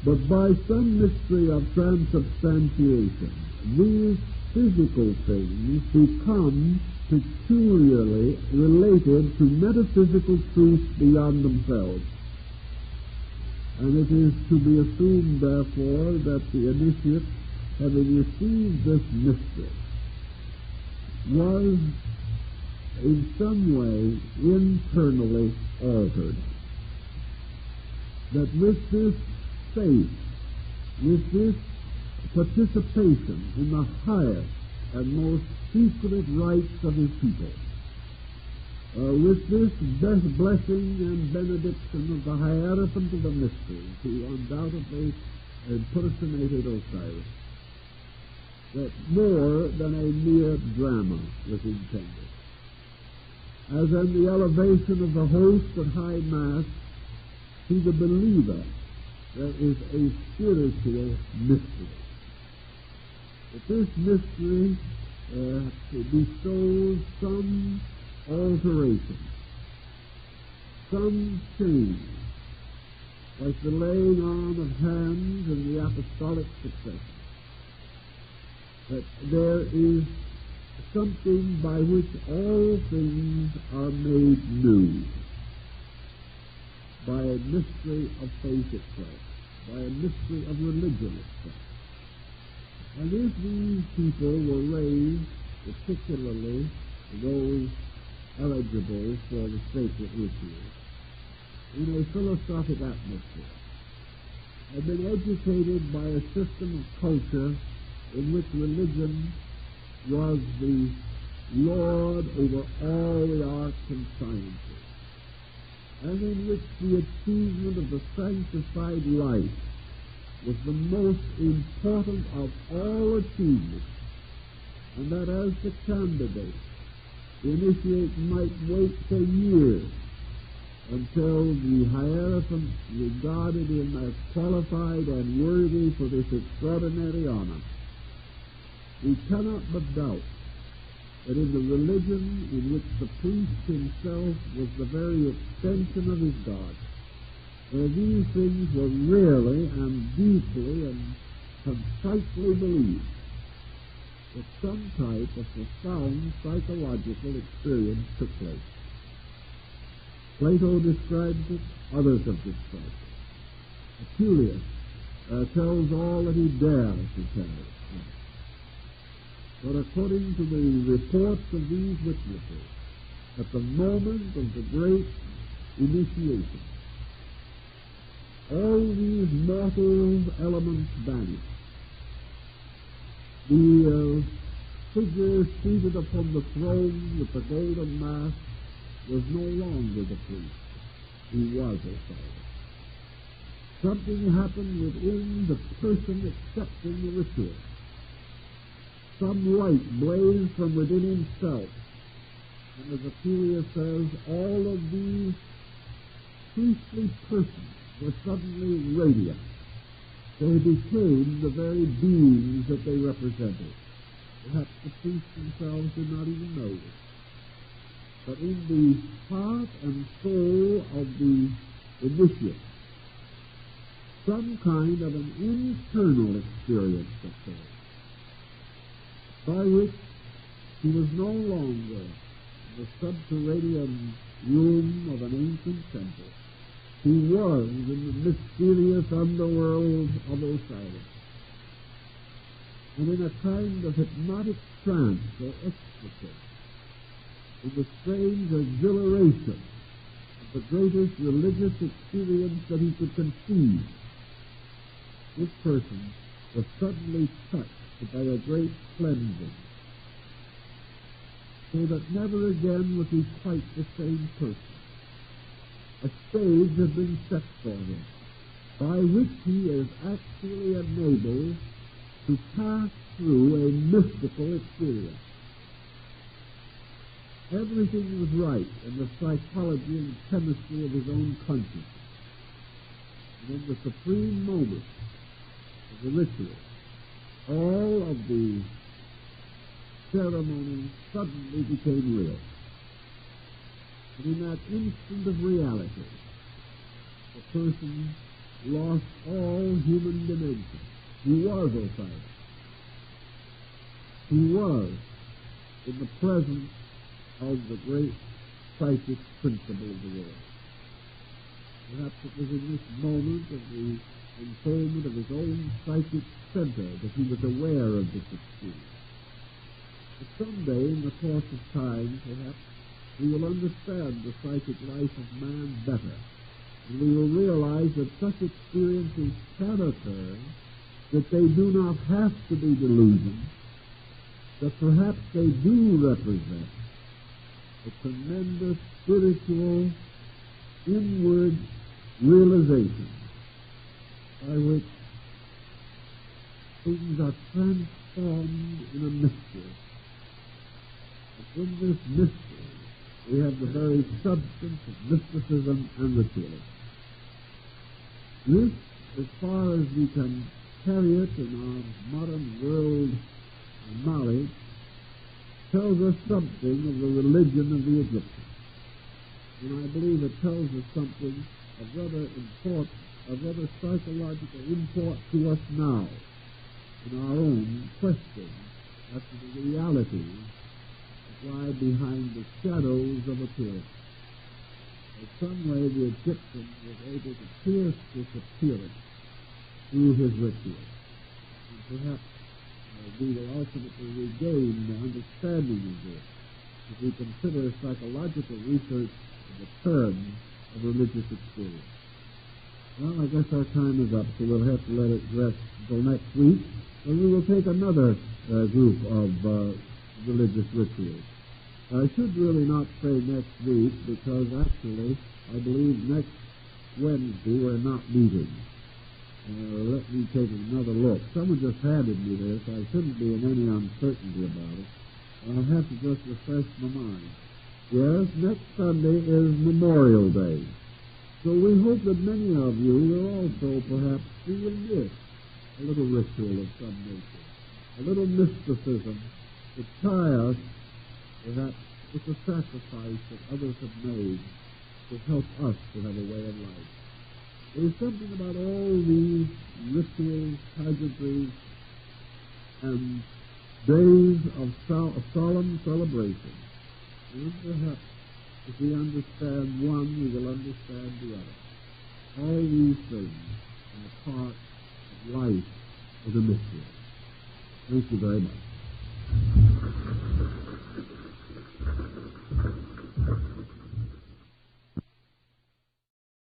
But by some mystery of transubstantiation, these physical things become peculiarly related to metaphysical truths beyond themselves. And it is to be assumed, therefore, that the initiate, having received this mystery, was in some way internally altered. That with this faith, with this participation in the highest and most secret rites of his people, with this blessing and benediction of the Hierophant of the Mysteries, who undoubtedly impersonated Osiris, that more than a mere drama was intended. As in the elevation of the host at High Mass, to the believer, there is a spiritual mystery. That this mystery bestows some alteration, some change, like the laying on of hands in the apostolic succession. That there is something by which all things are made new, by a mystery of faith itself, by a mystery of religion itself. And if these people were raised, particularly those eligible for the sacred rituals, in a philosophic atmosphere, had been educated by a system of culture in which religion was the lord over all the arts and sciences, and in which the achievement of the sanctified life was the most important of all achievements, and that as the candidate, the initiate might wait for years until the hierophant regarded him as qualified and worthy for this extraordinary honor. We cannot but doubt that in the religion in which the priest himself was the very extension of his God, where these things were really and deeply and concisely believed, that some type of profound psychological experience took place. Plato describes it, others have described it. Apuleius tells all that he dares to tell. But according to the reports of these witnesses, at the moment of the great initiation, all these mortal elements vanished. The figure seated upon the throne with the golden mask was no longer the priest. He was Osiris. Something happened within the person accepting the ritual. Some light blazed from within himself. And as Apuleius says, all of these priestly persons were suddenly radiant. They became the very beings that they represented. Perhaps the priests themselves did not even know this. But in the heart and soul of the initiate, some kind of an internal experience took place, by which he was no longer in the subterranean room of an ancient temple. He was in the mysterious underworld of Osiris. And in a kind of hypnotic trance or ecstasy, in the strange exhilaration of the greatest religious experience that he could conceive, this person was suddenly touched by a great cleansing, so that never again was he quite the same person. A stage had been set for him, by which he is actually enabled to pass through a mystical experience. Everything was right in the psychology and chemistry of his own consciousness. And in the supreme moment of the ritual, all of the ceremony suddenly became real. And in that instant of reality, the person lost all human dimension. He was Osiris. He was in the presence of the great psychic principle of the world. Perhaps it was in this moment of the unfoldment of his own psychic center that he was aware of this experience. But someday, in the course of time, perhaps, we will understand the psychic life of man better, and we will realize that such experiences can occur, that they do not have to be delusions, that perhaps they do represent a tremendous spiritual inward realization by which things are transformed in a mystery. And in this mystery, we have the very substance of mysticism and ritualism. This, as far as we can carry it in our modern world knowledge, tells us something of the religion of the Egyptians. And I believe it tells us something of rather psychological import to us now in our own question as to the realities that lie behind the shadows of appearance. In some way, the Egyptian was able to pierce this appearance through his ritual. And perhaps we will ultimately regain the understanding of this if we consider psychological research in the terms of religious experience. Well, I guess our time is up, so we'll have to let it rest until next week, and we will take another group of religious rituals. I should really not say next week, because actually, I believe next Wednesday we're not meeting. Let me take another look. Someone just handed me this. I shouldn't be in any uncertainty about it. I'll have to just refresh my mind. Yes, next Sunday is Memorial Day. So we hope that many of you will also perhaps see in this a little ritual of some nature, a little mysticism to tie us, perhaps, with the sacrifice that others have made to help us to have a way of life. There's something about all these rituals, pageantries, and days of solemn celebration. And perhaps if we understand one, we will understand the other. All these things are part of life as a mystery. Thank you very much.